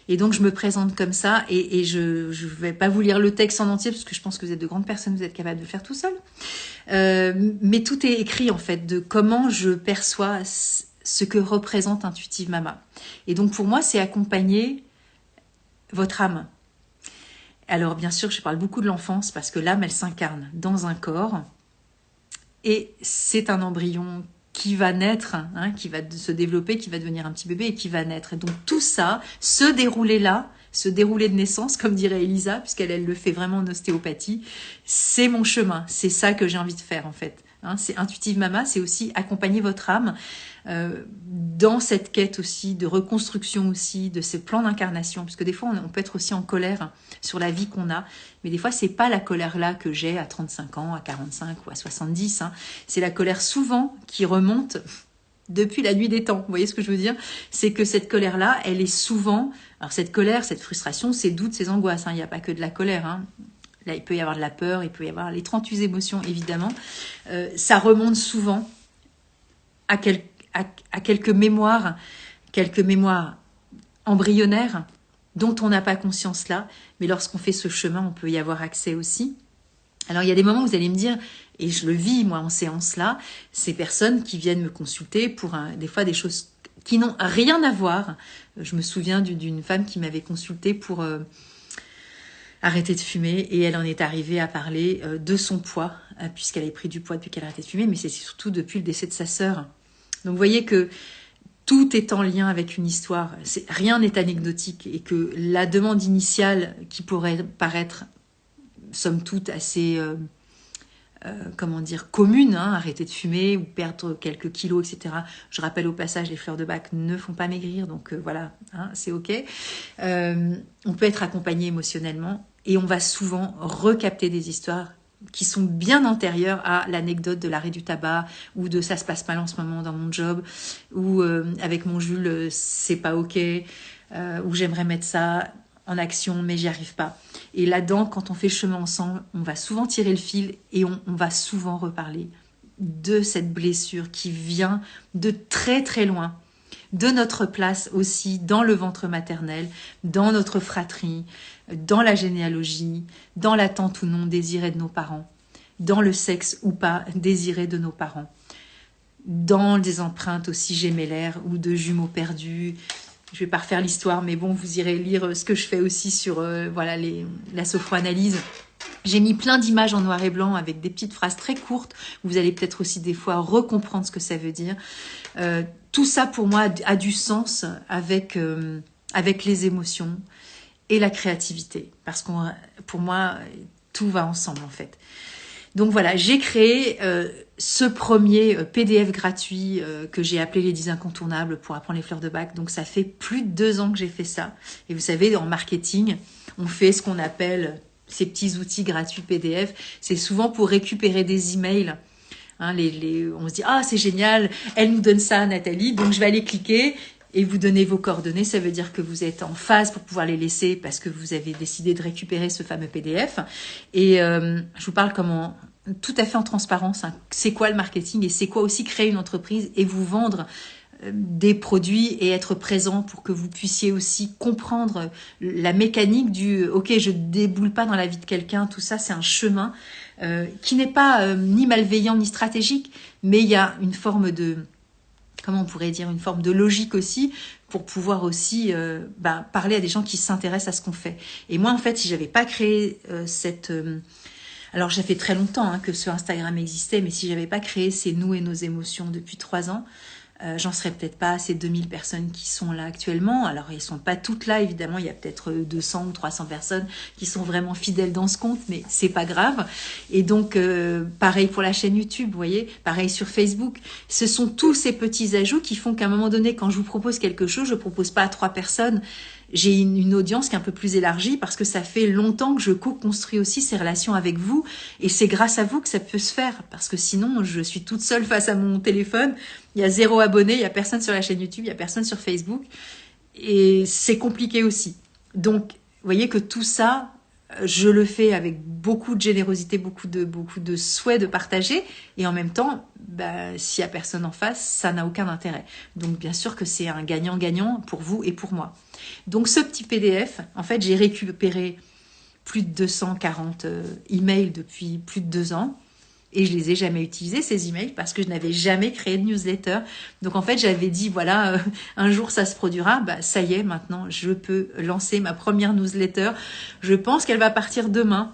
Et donc, je me présente comme ça. Et je ne vais pas vous lire le texte en entier, parce que je pense que vous êtes de grandes personnes, vous êtes capables de le faire tout seul. Mais tout est écrit, en fait, de comment je perçois ce que représente Intuitive Mama. Et donc, pour moi, c'est accompagner votre âme. Alors, bien sûr, je parle beaucoup de l'enfance, parce que l'âme, elle s'incarne dans un corps. Et c'est un embryon qui va naître, qui va se développer, qui va devenir un petit bébé et qui va naître. Et donc tout ça, ce déroulé de naissance, comme dirait Elisa, puisqu'elle le fait vraiment en ostéopathie, c'est mon chemin, c'est ça que j'ai envie de faire en fait. C'est Intuitive Mama, c'est aussi accompagner votre âme dans cette quête aussi de reconstruction aussi de ces plans d'incarnation, parce que des fois on peut être aussi en colère sur la vie qu'on a, mais des fois c'est pas la colère là que j'ai à 35 ans, à 45 ou à 70, c'est la colère souvent qui remonte depuis la nuit des temps. Vous voyez ce que je veux dire? C'est que cette colère là, elle est souvent, alors cette colère, cette frustration, ces doutes, ces angoisses, il n'y a pas que de la colère, Là, il peut y avoir de la peur, il peut y avoir les 38 émotions, évidemment. Ça remonte souvent à quelques mémoires embryonnaires dont on n'a pas conscience là. Mais lorsqu'on fait ce chemin, on peut y avoir accès aussi. Alors, il y a des moments où vous allez me dire, et je le vis, moi, en séance là, ces personnes qui viennent me consulter pour des fois des choses qui n'ont rien à voir. Je me souviens d'une femme qui m'avait consultée pour... arrêter de fumer, et elle en est arrivée à parler de son poids, puisqu'elle avait pris du poids depuis qu'elle a arrêté de fumer, mais c'est surtout depuis le décès de sa sœur. Donc vous voyez que tout est en lien avec une histoire, rien n'est anecdotique, et que la demande initiale qui pourrait paraître, somme toute, assez, commune, arrêter de fumer ou perdre quelques kilos, etc. Je rappelle au passage, les fleurs de bac ne font pas maigrir, donc voilà, c'est OK. On peut être accompagné émotionnellement, et on va souvent recapter des histoires qui sont bien antérieures à l'anecdote de l'arrêt du tabac, ou de ça se passe mal en ce moment dans mon job, ou avec mon Jules, c'est pas OK, ou j'aimerais mettre ça en action, mais j'y arrive pas. Et là-dedans, quand on fait le chemin ensemble, on va souvent tirer le fil, et on va souvent reparler de cette blessure qui vient de très très loin, de notre place aussi dans le ventre maternel, dans notre fratrie, dans la généalogie, dans l'attente ou non désirée de nos parents, dans le sexe ou pas désiré de nos parents, dans des empreintes aussi gémellaires ou de jumeaux perdus. Je vais pas refaire l'histoire, mais bon, vous irez lire ce que je fais aussi sur la sophroanalyse. J'ai mis plein d'images en noir et blanc avec des petites phrases très courtes. Vous allez peut-être aussi des fois recomprendre ce que ça veut dire. Tout ça, pour moi, a du sens avec les émotions et la créativité. Parce que pour moi, tout va ensemble, en fait. Donc voilà, j'ai créé ce premier PDF gratuit que j'ai appelé les 10 incontournables pour apprendre les fleurs de bac. Donc ça fait plus de 2 ans que j'ai fait ça. Et vous savez, en marketing, on fait ce qu'on appelle ces petits outils gratuits PDF. C'est souvent pour récupérer des emails. On se dit, ah c'est génial, elle nous donne ça, Nathalie, donc je vais aller cliquer. et vous donnez vos coordonnées, ça veut dire que vous êtes en phase pour pouvoir les laisser parce que vous avez décidé de récupérer ce fameux PDF. Et je vous parle comment, tout à fait en transparence, hein, c'est quoi le marketing et c'est quoi aussi créer une entreprise et vous vendre des produits et être présent pour que vous puissiez aussi comprendre la mécanique du « ok, je déboule pas dans la vie de quelqu'un », tout ça c'est un chemin qui n'est pas ni malveillant ni stratégique, mais il y a une forme de, comment on pourrait dire, une forme de logique aussi pour pouvoir aussi parler à des gens qui s'intéressent à ce qu'on fait. Et moi en fait, si j'avais pas créé cette... alors ça fait très longtemps hein, que ce Instagram existait, mais si j'avais pas créé ces nous et nos émotions depuis 3 ans, j'en serais peut-être pas à ces 2000 personnes qui sont là actuellement. Alors, ils sont pas toutes là, évidemment. Il y a peut-être 200 ou 300 personnes qui sont vraiment fidèles dans ce compte, mais c'est pas grave. Et donc, pareil pour la chaîne YouTube, vous voyez, pareil sur Facebook. Ce sont tous ces petits ajouts qui font qu'à un moment donné, quand je vous propose quelque chose, je propose pas à 3 personnes. J'ai une audience qui est un peu plus élargie parce que ça fait longtemps que je co-construis aussi ces relations avec vous et c'est grâce à vous que ça peut se faire parce que sinon je suis toute seule face à mon téléphone, il y a 0 abonné, il y a personne sur la chaîne YouTube, il y a personne sur Facebook et c'est compliqué aussi. Donc vous voyez que tout ça, je le fais avec beaucoup de générosité, beaucoup de souhait de partager et en même temps, s'il n'y a personne en face, ça n'a aucun intérêt. Donc bien sûr que c'est un gagnant-gagnant pour vous et pour moi. Donc ce petit PDF, en fait, j'ai récupéré plus de 240 emails depuis plus de 2 ans et je les ai jamais utilisés ces emails parce que je n'avais jamais créé de newsletter. Donc en fait, j'avais dit voilà, un jour ça se produira, ça y est, maintenant je peux lancer ma première newsletter. Je pense qu'elle va partir demain.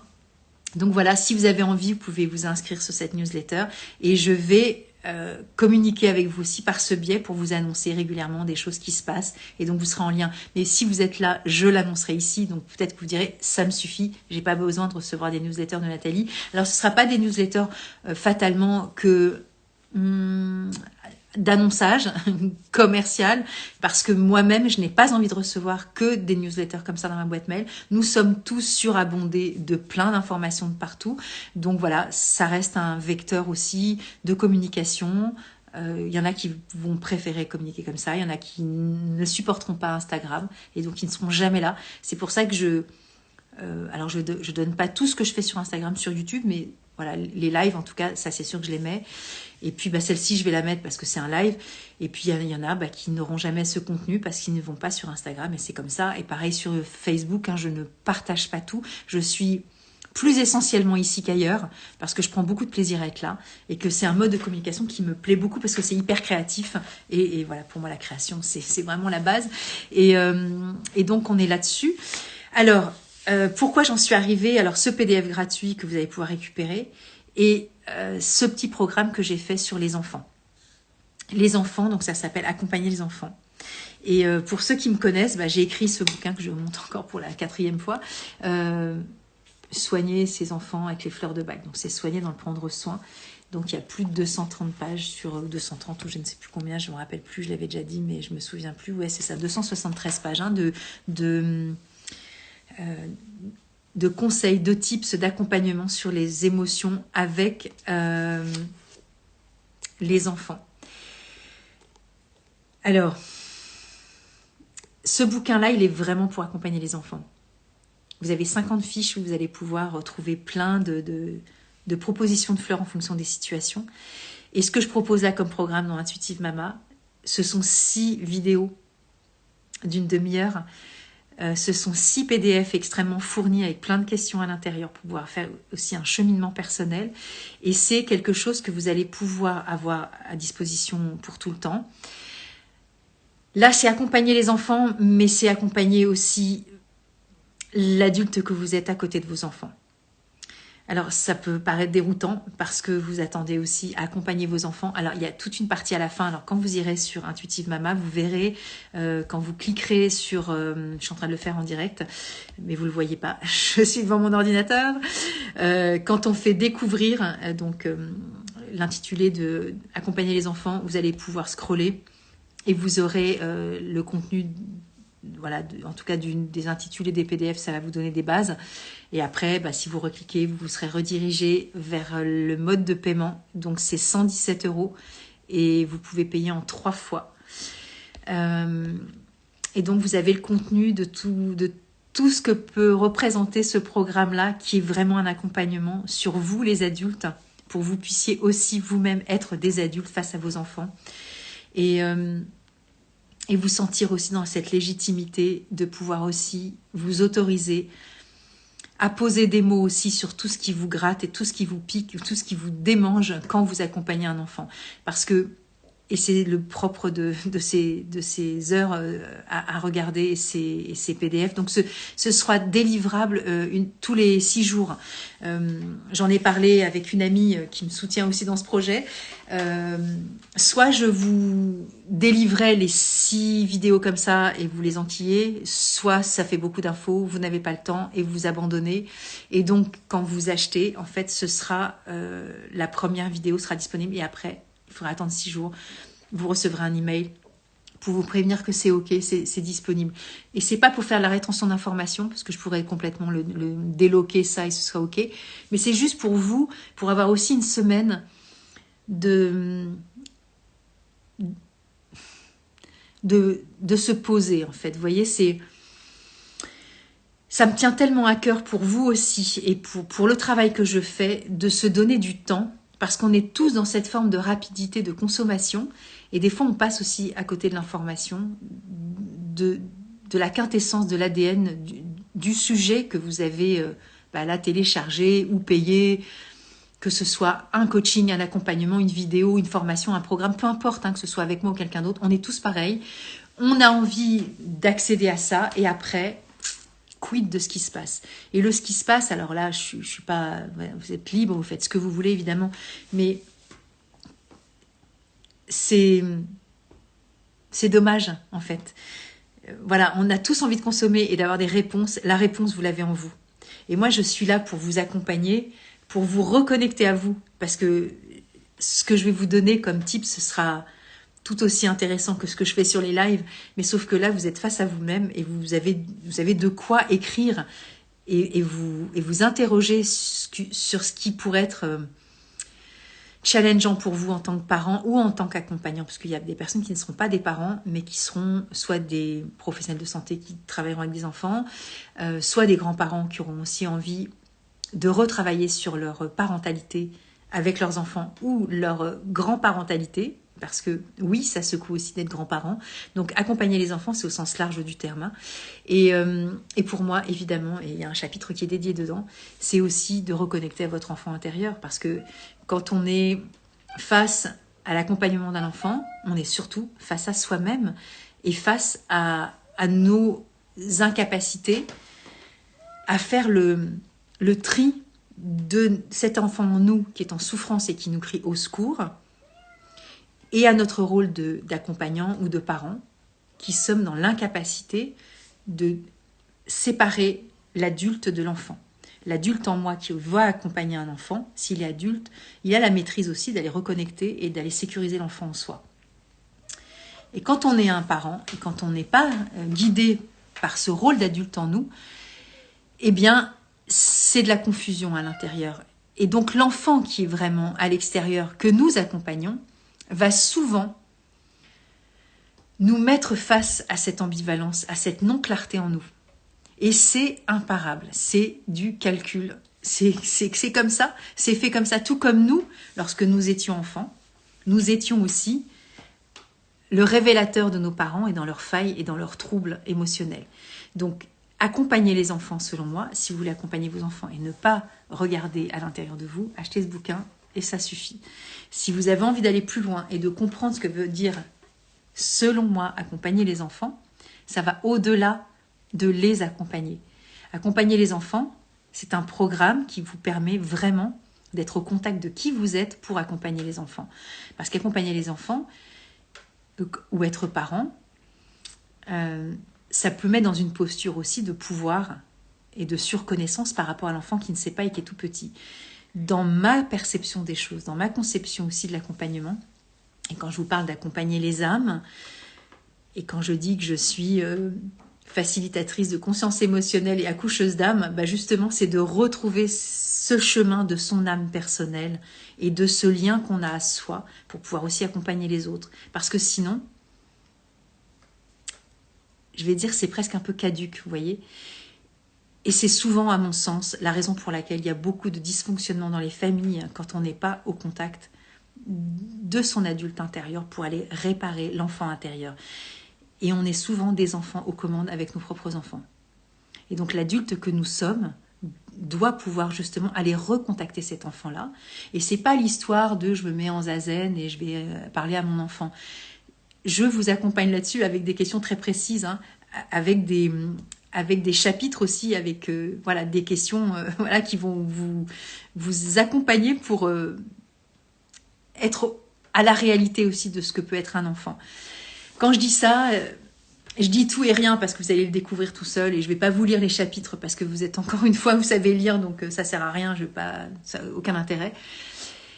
Donc voilà, si vous avez envie, vous pouvez vous inscrire sur cette newsletter et je vais communiquer avec vous aussi par ce biais pour vous annoncer régulièrement des choses qui se passent et donc vous serez en lien. Mais si vous êtes là, je l'annoncerai ici, donc peut-être que vous direz ça me suffit, j'ai pas besoin de recevoir des newsletters de Nathalie. Alors ce sera pas des newsletters fatalement que d'annonçage commercial parce que moi-même je n'ai pas envie de recevoir que des newsletters comme ça dans ma boîte mail. Nous sommes tous surabondés de plein d'informations de partout, donc voilà, ça reste un vecteur aussi de communication. Il y en a qui vont préférer communiquer comme ça, il y en a qui ne supporteront pas Instagram et donc ils ne seront jamais là. C'est pour ça que alors je donne pas tout ce que je fais sur Instagram, sur YouTube, mais voilà, les lives en tout cas, ça c'est sûr que je les mets. Et puis celle-ci, je vais la mettre parce que c'est un live. Et puis il y en a qui n'auront jamais ce contenu parce qu'ils ne vont pas sur Instagram et c'est comme ça. Et pareil sur Facebook, hein, je ne partage pas tout. Je suis plus essentiellement ici qu'ailleurs parce que je prends beaucoup de plaisir à être là et que c'est un mode de communication qui me plaît beaucoup parce que c'est hyper créatif. Et voilà, pour moi, la création, c'est vraiment la base. Et donc, on est là-dessus. Alors, pourquoi j'en suis arrivée? Alors, ce PDF gratuit que vous allez pouvoir récupérer et ce petit programme que j'ai fait sur les enfants. Les enfants, donc ça s'appelle « Accompagner les enfants ». Et pour ceux qui me connaissent, j'ai écrit ce bouquin que je monte encore pour la 4e fois. Soigner ses enfants avec les fleurs de bac. Donc c'est soigner dans le prendre soin. Donc il y a plus de 230 pages sur 230 ou je ne sais plus combien, je ne me rappelle plus, je l'avais déjà dit, mais je ne me souviens plus. Ouais, c'est ça, 273 pages hein, de conseils, de tips, d'accompagnement sur les émotions avec les enfants. Alors, ce bouquin-là, il est vraiment pour accompagner les enfants. Vous avez 50 fiches où vous allez pouvoir retrouver plein de propositions de fleurs en fonction des situations. Et ce que je propose là comme programme dans Intuitive Mama, ce sont 6 vidéos d'une demi-heure. Ce sont 6 PDF extrêmement fournis avec plein de questions à l'intérieur pour pouvoir faire aussi un cheminement personnel. Et c'est quelque chose que vous allez pouvoir avoir à disposition pour tout le temps. Là, c'est accompagner les enfants, mais c'est accompagner aussi l'adulte que vous êtes à côté de vos enfants. Alors, ça peut paraître déroutant parce que vous attendez aussi à accompagner vos enfants. Alors, il y a toute une partie à la fin. Alors, quand vous irez sur Intuitive Mama, vous verrez, quand vous cliquerez sur... je suis en train de le faire en direct, mais vous ne le voyez pas. Je suis devant mon ordinateur. Quand on fait découvrir, l'intitulé de « Accompagner les enfants », vous allez pouvoir scroller et vous aurez le contenu... Voilà, en tout cas des intitulés des PDF, ça va vous donner des bases. Et après, si vous recliquez, vous serez redirigé vers le mode de paiement. Donc, c'est 117 € et vous pouvez payer en 3 fois. Et donc, vous avez le contenu de tout ce que peut représenter ce programme-là, qui est vraiment un accompagnement sur vous, les adultes, pour que vous puissiez aussi vous-même être des adultes face à vos enfants. Et vous sentir aussi dans cette légitimité de pouvoir aussi vous autoriser à poser des mots aussi sur tout ce qui vous gratte et tout ce qui vous pique, tout ce qui vous démange quand vous accompagnez un enfant. Parce que, et c'est le propre de ces heures à regarder et ces PDF. Donc ce sera délivrable tous les 6 jours. J'en ai parlé avec une amie qui me soutient aussi dans ce projet. Soit je vous délivrais les 6 vidéos comme ça et vous les enquillez, soit ça fait beaucoup d'infos, vous n'avez pas le temps et vous abandonnez. Et donc quand vous achetez, en fait, ce sera la première vidéo sera disponible et après, il faudra attendre 6 jours. Vous recevrez un email pour vous prévenir que c'est OK, c'est disponible. Et c'est pas pour faire la rétention d'informations, parce que je pourrais complètement le déloquer ça et ce sera OK. Mais c'est juste pour vous, pour avoir aussi une semaine de se poser, en fait. Vous voyez, ça me tient tellement à cœur pour vous aussi et pour le travail que je fais, de se donner du temps, parce qu'on est tous dans cette forme de rapidité de consommation et des fois on passe aussi à côté de l'information, de la quintessence de l'ADN du sujet que vous avez là téléchargé ou payé, que ce soit un coaching, un accompagnement, une vidéo, une formation, un programme, peu importe, que ce soit avec moi ou quelqu'un d'autre, on est tous pareils. On a envie d'accéder à ça et après, quid de ce qui se passe. Et ce qui se passe, alors là, je suis pas... Vous êtes libre, vous faites ce que vous voulez, évidemment, mais c'est dommage, en fait. Voilà, on a tous envie de consommer et d'avoir des réponses. La réponse, vous l'avez en vous. Et moi, je suis là pour vous accompagner, pour vous reconnecter à vous, parce que ce que je vais vous donner comme tip, ce sera tout aussi intéressant que ce que je fais sur les lives, mais sauf que là, vous êtes face à vous-même et vous avez de quoi écrire et vous interroger sur ce qui pourrait être challengeant pour vous en tant que parent ou en tant qu'accompagnant, parce qu'il y a des personnes qui ne seront pas des parents, mais qui seront soit des professionnels de santé qui travailleront avec des enfants, soit des grands-parents qui auront aussi envie de retravailler sur leur parentalité avec leurs enfants ou leur grand-parentalité, parce que oui, ça secoue aussi d'être grands-parents. Donc accompagner les enfants, c'est au sens large du terme. Et pour moi, évidemment, et il y a un chapitre qui est dédié dedans, c'est aussi de reconnecter à votre enfant intérieur, parce que quand on est face à l'accompagnement d'un enfant, on est surtout face à soi-même et face à nos incapacités à faire le tri de cet enfant en nous qui est en souffrance et qui nous crie au secours, et à notre rôle d'accompagnant ou de parent qui sommes dans l'incapacité de séparer l'adulte de l'enfant. L'adulte en moi qui va accompagner un enfant, s'il est adulte, il a la maîtrise aussi d'aller reconnecter et d'aller sécuriser l'enfant en soi. Et quand on est un parent, et quand on n'est pas guidé par ce rôle d'adulte en nous, eh bien, c'est de la confusion à l'intérieur. Et donc l'enfant qui est vraiment à l'extérieur, que nous accompagnons, va souvent nous mettre face à cette ambivalence, à cette non-clarté en nous. Et c'est imparable, c'est du calcul. C'est comme ça, c'est fait comme ça. Tout comme nous, lorsque nous étions enfants, nous étions aussi le révélateur de nos parents et dans leurs failles et dans leurs troubles émotionnels. Donc, accompagner les enfants, selon moi, si vous voulez accompagner vos enfants et ne pas regarder à l'intérieur de vous, achetez ce bouquin et ça suffit. Si vous avez envie d'aller plus loin et de comprendre ce que veut dire, selon moi, accompagner les enfants, ça va au-delà de les accompagner. Accompagner les enfants, c'est un programme qui vous permet vraiment d'être au contact de qui vous êtes pour accompagner les enfants. Parce qu'accompagner les enfants, ou être parent, ça peut mettre dans une posture aussi de pouvoir et de surconnaissance par rapport à l'enfant qui ne sait pas et qui est tout petit. Dans ma perception des choses, dans ma conception aussi de l'accompagnement, et quand je vous parle d'accompagner les âmes, et quand je dis que je suis facilitatrice de conscience émotionnelle et accoucheuse d'âme, justement, c'est de retrouver ce chemin de son âme personnelle et de ce lien qu'on a à soi pour pouvoir aussi accompagner les autres. Parce que sinon, je vais dire, c'est presque un peu caduque, vous voyez. Et c'est souvent, à mon sens, la raison pour laquelle il y a beaucoup de dysfonctionnements dans les familles quand on n'est pas au contact de son adulte intérieur pour aller réparer l'enfant intérieur. Et on est souvent des enfants aux commandes avec nos propres enfants. Et donc l'adulte que nous sommes doit pouvoir justement aller recontacter cet enfant-là. Et c'est pas l'histoire de je me mets en zazen et je vais parler à mon enfant. Je vous accompagne là-dessus avec des questions très précises, hein, avec des chapitres aussi, avec voilà, des questions voilà, qui vont vous accompagner pour être à la réalité aussi de ce que peut être un enfant. Quand je dis ça, je dis tout et rien parce que vous allez le découvrir tout seul et je ne vais pas vous lire les chapitres parce que vous êtes encore une fois, vous savez lire, donc ça ne sert à rien, ça n'a aucun intérêt.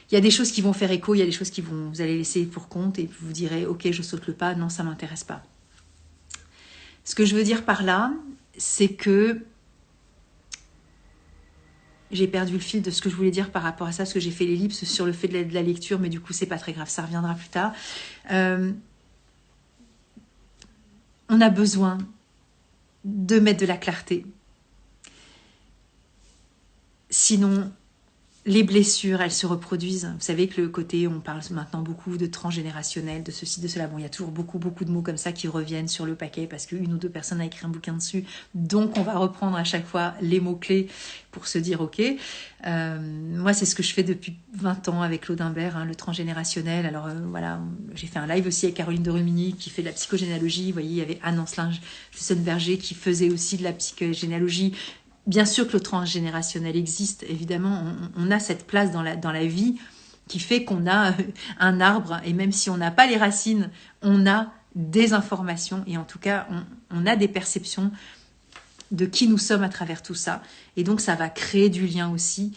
Il y a des choses qui vont faire écho, il y a des choses vous allez laisser pour compte et vous direz « Ok, je saute le pas, non, ça ne m'intéresse pas ». Ce que je veux dire par là, c'est que j'ai perdu le fil de ce que je voulais dire par rapport à ça, parce que j'ai fait l'ellipse sur le fait de la lecture, mais du coup, c'est pas très grave, ça reviendra plus tard. On a besoin de mettre de la clarté. Sinon, les blessures, elles se reproduisent. Vous savez que le côté, on parle maintenant beaucoup de transgénérationnel, de ceci, de cela. Bon, il y a toujours beaucoup de mots comme ça qui reviennent sur le paquet parce qu'une ou deux personnes a écrit un bouquin dessus. Donc, on va reprendre à chaque fois les mots-clés pour se dire, OK. Moi, c'est ce que je fais depuis 20 ans avec Claude Imbert, hein, le transgénérationnel. Alors, voilà, j'ai fait un live aussi avec Caroline de Rumigny qui fait de la psychogénéalogie. Vous voyez, il y avait Anne Ancelin-Berger qui faisait aussi de la psychogénéalogie. Bien sûr que le transgénérationnel existe, évidemment, on a cette place dans la vie qui fait qu'on a un arbre, et même si on n'a pas les racines, on a des informations, et en tout cas, on a des perceptions de qui nous sommes à travers tout ça. Et donc, ça va créer du lien aussi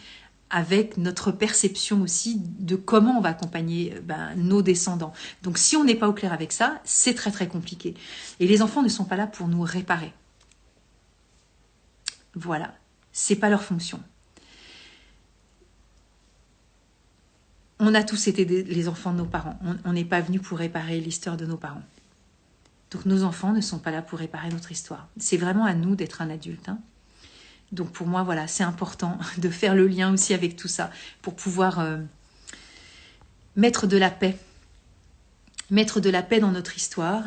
avec notre perception aussi de comment on va accompagner nos descendants. Donc, si on n'est pas au clair avec ça, c'est très, très compliqué. Et les enfants ne sont pas là pour nous réparer. Voilà, c'est pas leur fonction. On a tous été les enfants de nos parents. On n'est pas venu pour réparer l'histoire de nos parents. Donc nos enfants ne sont pas là pour réparer notre histoire. C'est vraiment à nous d'être un adulte. Hein. Donc pour moi, voilà, c'est important de faire le lien aussi avec tout ça pour pouvoir mettre de la paix. Mettre de la paix dans notre histoire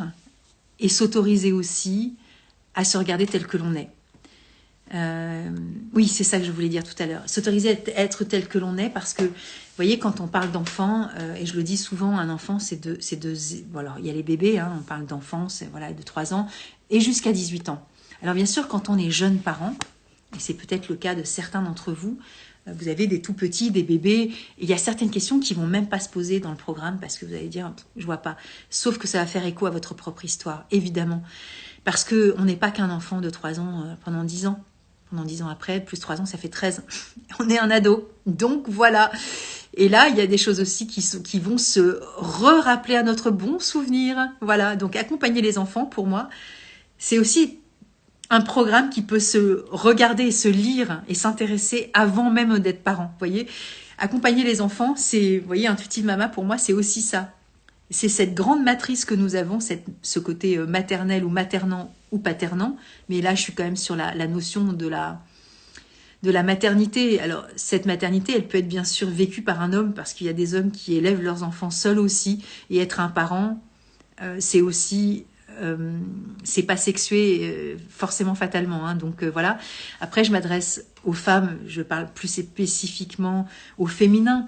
et s'autoriser aussi à se regarder tel que l'on est. Oui, c'est ça que je voulais dire tout à l'heure. S'autoriser à être tel que l'on est parce que, vous voyez, quand on parle d'enfant, et je le dis souvent, un enfant, bon, alors, il y a les bébés, hein, on parle d'enfance, voilà, de 3 ans, et jusqu'à 18 ans. Alors bien sûr, quand on est jeune parent, et c'est peut-être le cas de certains d'entre vous, vous avez des tout petits, des bébés, et il y a certaines questions qui vont même pas se poser dans le programme parce que vous allez dire, je vois pas. Sauf que ça va faire écho à votre propre histoire, évidemment. Parce qu'on n'est pas qu'un enfant de 3 ans pendant 10 ans. Pendant 10 ans après, plus 3 ans, ça fait 13. On est un ado. Donc voilà. Et là, il y a des choses aussi qui vont se rappeler à notre bon souvenir. Voilà. Donc accompagner les enfants, pour moi, c'est aussi un programme qui peut se regarder et se lire et s'intéresser avant même d'être parent. Vous voyez, accompagner les enfants, c'est, vous voyez, Intuitive Mama, pour moi, c'est aussi ça. C'est cette grande matrice que nous avons, ce côté maternel ou maternant ou paternant. Mais là, je suis quand même sur la notion de la maternité. Alors, cette maternité, elle peut être bien sûr vécue par un homme parce qu'il y a des hommes qui élèvent leurs enfants seuls aussi. Et être un parent, c'est aussi... c'est pas sexué forcément fatalement. Hein, donc voilà. Après, je m'adresse aux femmes. Je parle plus spécifiquement au féminin.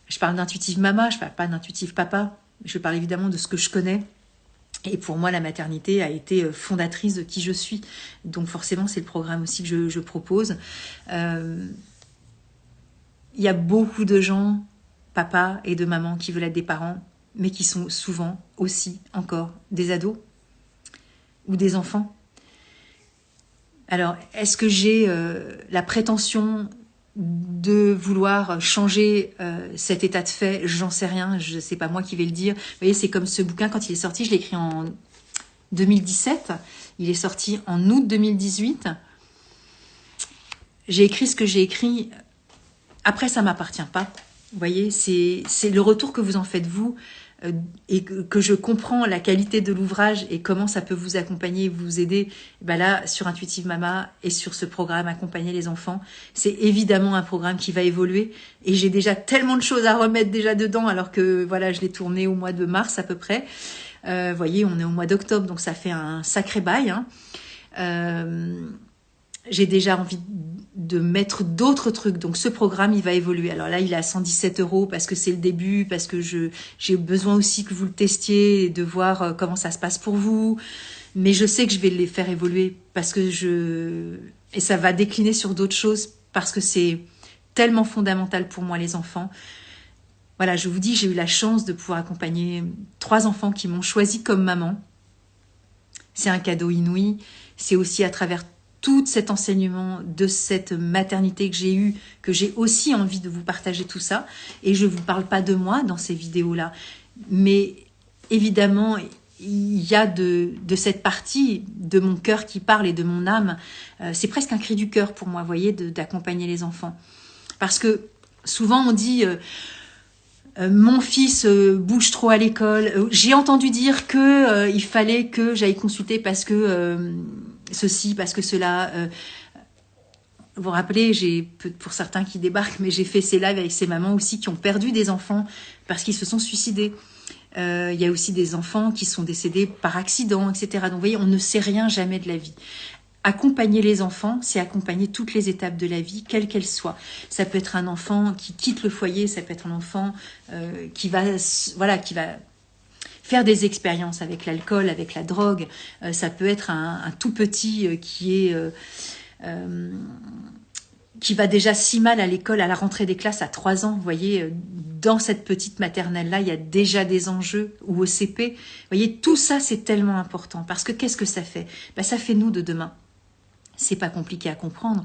Je parle d'intuitive mama, je ne parle pas d'intuitive papa. Je parle évidemment de ce que je connais. Et pour moi, la maternité a été fondatrice de qui je suis. Donc forcément, c'est le programme aussi que je propose. Il y a beaucoup de gens, papa et de maman, qui veulent être des parents, mais qui sont souvent aussi encore des ados ou des enfants. Alors, est-ce que j'ai la prétention de vouloir changer cet état de fait? J'en sais rien, je sais pas moi qui vais le dire. Vous voyez, c'est comme ce bouquin, quand il est sorti, je l'ai écrit en 2017, il est sorti en août 2018. J'ai écrit ce que j'ai écrit. Après, ça m'appartient pas. Vous voyez, c'est le retour que vous en faites vous, et que je comprends la qualité de l'ouvrage et comment ça peut vous accompagner, vous aider. Ben là, sur Intuitive Mama et sur ce programme Accompagner les enfants, c'est évidemment un programme qui va évoluer. Et j'ai déjà tellement de choses à remettre déjà dedans, alors que voilà, je l'ai tourné au mois de mars à peu près. Vous voyez, on est au mois d'octobre, donc ça fait un sacré bail. Hein. J'ai déjà envie de mettre d'autres trucs. Donc ce programme, il va évoluer. Alors là, il est à 117 € parce que c'est le début, parce que j'ai besoin aussi que vous le testiez et de voir comment ça se passe pour vous. Mais je sais que je vais les faire évoluer parce que et ça va décliner sur d'autres choses parce que c'est tellement fondamental pour moi, les enfants. Voilà, je vous dis, j'ai eu la chance de pouvoir accompagner 3 enfants qui m'ont choisi comme maman. C'est un cadeau inouï. C'est aussi à travers tout cet enseignement de cette maternité que j'ai eue, que j'ai aussi envie de vous partager tout ça. Et je ne vous parle pas de moi dans ces vidéos-là. Mais évidemment, il y a de cette partie de mon cœur qui parle et de mon âme. C'est presque un cri du cœur pour moi, vous voyez, d'accompagner les enfants. Parce que souvent on dit... mon fils bouge trop à l'école. J'ai entendu dire que il fallait que j'aille consulter parce que ceci, parce que cela. Vous vous rappelez, pour certains qui débarquent, mais j'ai fait ces lives avec ces mamans aussi qui ont perdu des enfants parce qu'ils se sont suicidés. Il y a aussi des enfants qui sont décédés par accident, etc. Donc vous voyez, on ne sait rien jamais de la vie. Accompagner les enfants, c'est accompagner toutes les étapes de la vie, quelles qu'elles soient. Ça peut être un enfant qui quitte le foyer, ça peut être un enfant qui va faire des expériences avec l'alcool, avec la drogue. Ça peut être un tout petit qui va déjà si mal à l'école, à la rentrée des classes à 3 ans. Vous voyez, dans cette petite maternelle-là, il y a déjà des enjeux, ou au CP. Vous voyez, tout ça, c'est tellement important. Parce que qu'est-ce que ça fait? Ça fait nous de demain. C'est pas compliqué à comprendre.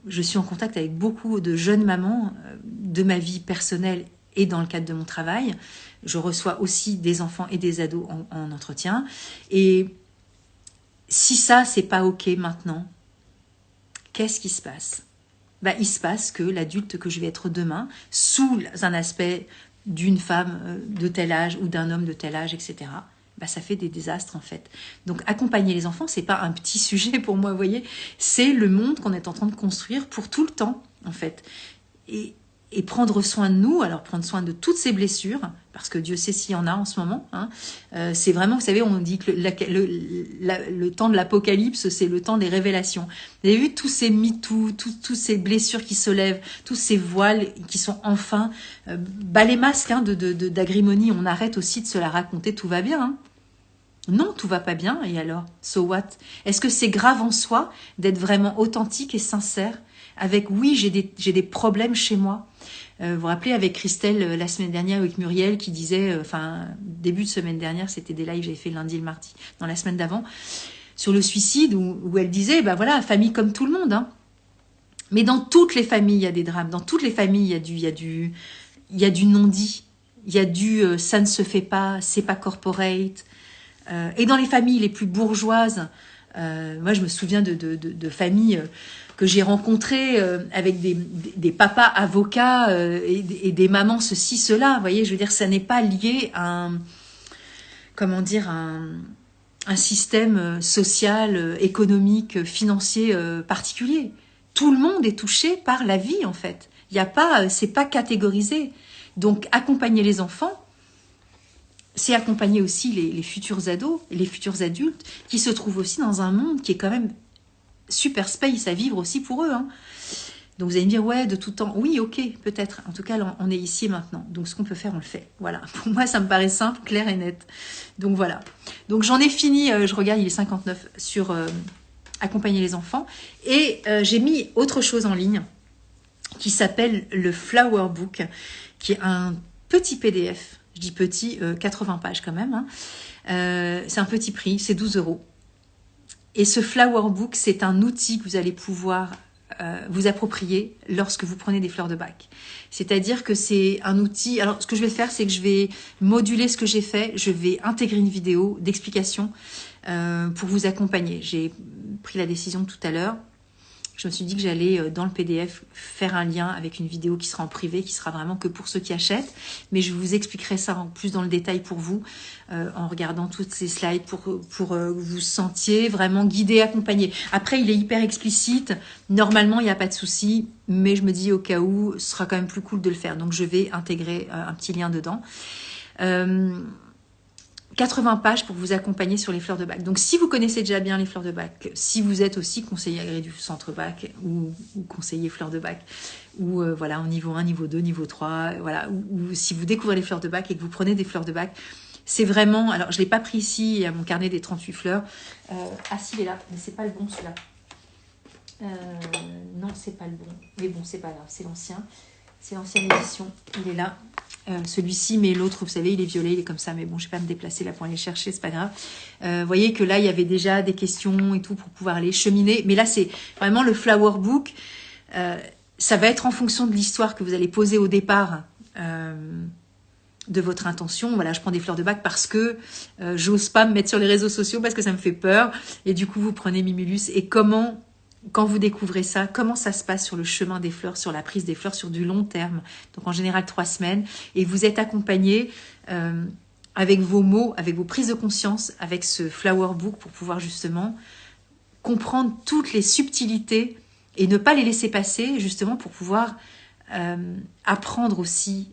Je suis en contact avec beaucoup de jeunes mamans de ma vie personnelle et dans le cadre de mon travail. Je reçois aussi des enfants et des ados en entretien. Et si ça, c'est pas OK maintenant, qu'est-ce qui se passe? Il se passe que l'adulte que je vais être demain, sous un aspect d'une femme de tel âge ou d'un homme de tel âge, etc., ça fait des désastres en fait. Donc accompagner les enfants, c'est pas un petit sujet pour moi, vous voyez, c'est le monde qu'on est en train de construire pour tout le temps en fait. Et prendre soin de nous, alors prendre soin de toutes ces blessures, parce que Dieu sait s'il y en a en ce moment. Hein. C'est vraiment, vous savez, on dit que le temps de l'apocalypse, c'est le temps des révélations. Vous avez vu tous ces MeToo, toutes ces blessures qui se lèvent, tous ces voiles qui sont enfin... les masques d'agrimonie, on arrête aussi de se la raconter, tout va bien. Hein. Non, tout va pas bien, et alors? So what? Est-ce que c'est grave en soi d'être vraiment authentique et sincère avec, oui, j'ai des problèmes chez moi. Vous vous rappelez avec Christelle la semaine dernière, avec Muriel qui disait, début de semaine dernière, c'était des lives que j'avais fait le lundi et le mardi, dans la semaine d'avant, sur le suicide, où elle disait, famille comme tout le monde. Hein. Mais dans toutes les familles, il y a des drames. Dans toutes les familles, il y a du non-dit. Il y a du ça ne se fait pas, c'est pas corporate. Et dans les familles les plus bourgeoises, moi je me souviens de familles que j'ai rencontrées avec des papas avocats et des mamans ceci, cela. Vous voyez, je veux dire, ça n'est pas lié à un système social, économique, financier particulier. Tout le monde est touché par la vie en fait. Il y a pas, c'est pas catégorisé. Donc accompagner les enfants, c'est accompagner aussi les futurs ados, les futurs adultes, qui se trouvent aussi dans un monde qui est quand même super space à vivre aussi pour eux. Hein. Donc vous allez me dire, ouais, de tout temps, oui, ok, peut-être. En tout cas, là, on est ici et maintenant. Donc ce qu'on peut faire, on le fait. Voilà. Pour moi, ça me paraît simple, clair et net. Donc voilà. Donc j'en ai fini, je regarde, il est 59, sur accompagner les enfants. Et j'ai mis autre chose en ligne qui s'appelle le Flower Book, qui est un petit PDF. Je dis petit, 80 pages quand même. Hein. C'est un petit prix, c'est 12 €. Et ce Flower Book, c'est un outil que vous allez pouvoir vous approprier lorsque vous prenez des fleurs de bac. C'est-à-dire que c'est un outil... Alors, ce que je vais faire, c'est que je vais moduler ce que j'ai fait. Je vais intégrer une vidéo d'explication pour vous accompagner. J'ai pris la décision tout à l'heure. je me suis dit que j'allais dans le PDF faire un lien avec une vidéo qui sera en privé, qui sera vraiment que pour ceux qui achètent. Mais je vous expliquerai ça en plus dans le détail pour vous, en regardant toutes ces slides pour que vous sentiez vraiment guidé, accompagné. Après, il est hyper explicite. Normalement, il n'y a pas de souci, mais je me dis au cas où, ce sera quand même plus cool de le faire. Donc, je vais intégrer un petit lien dedans. 80 pages pour vous accompagner sur les fleurs de bac. Donc, si vous connaissez déjà bien les fleurs de bac, si vous êtes aussi conseiller agréé du centre bac ou conseiller fleurs de bac, ou voilà, en niveau 1, niveau 2, niveau 3, voilà, ou si vous découvrez les fleurs de bac et que vous prenez des fleurs de bac, c'est vraiment... Alors, je ne l'ai pas pris ici, il y a mon carnet des 38 fleurs. Ah si, il est là, mais c'est pas le bon celui-là. Non, c'est pas le bon. Mais bon, c'est pas grave, c'est l'ancien. C'est l'ancienne édition, il est là. Celui-ci, mais l'autre, vous savez, il est violet, il est comme ça, mais bon, je ne vais pas me déplacer là pour aller chercher, c'est pas grave. Vous voyez que là, il y avait déjà des questions et tout pour pouvoir aller cheminer. Mais là, c'est vraiment le flower book. Ça va être en fonction de l'histoire que vous allez poser au départ de votre intention. Voilà, je prends des fleurs de bac parce que j'ose pas me mettre sur les réseaux sociaux parce que ça me fait peur. Et du coup, vous prenez Mimulus. Et comment... Quand vous découvrez ça, comment ça se passe sur le chemin des fleurs, sur la prise des fleurs, sur du long terme, donc en général 3 semaines, et vous êtes accompagné avec vos mots, avec vos prises de conscience, avec ce flower book pour pouvoir justement comprendre toutes les subtilités et ne pas les laisser passer, justement pour pouvoir apprendre aussi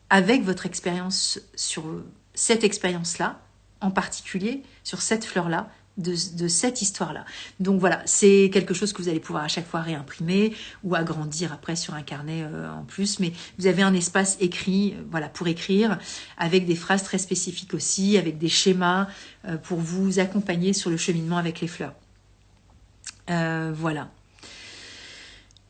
avec votre expérience sur cette expérience-là, en particulier sur cette fleur-là, de cette histoire-là. Donc voilà, c'est quelque chose que vous allez pouvoir à chaque fois réimprimer ou agrandir après sur un carnet en plus. Mais vous avez un espace écrit, voilà, pour écrire, avec des phrases très spécifiques aussi, avec des schémas pour vous accompagner sur le cheminement avec les fleurs. Voilà.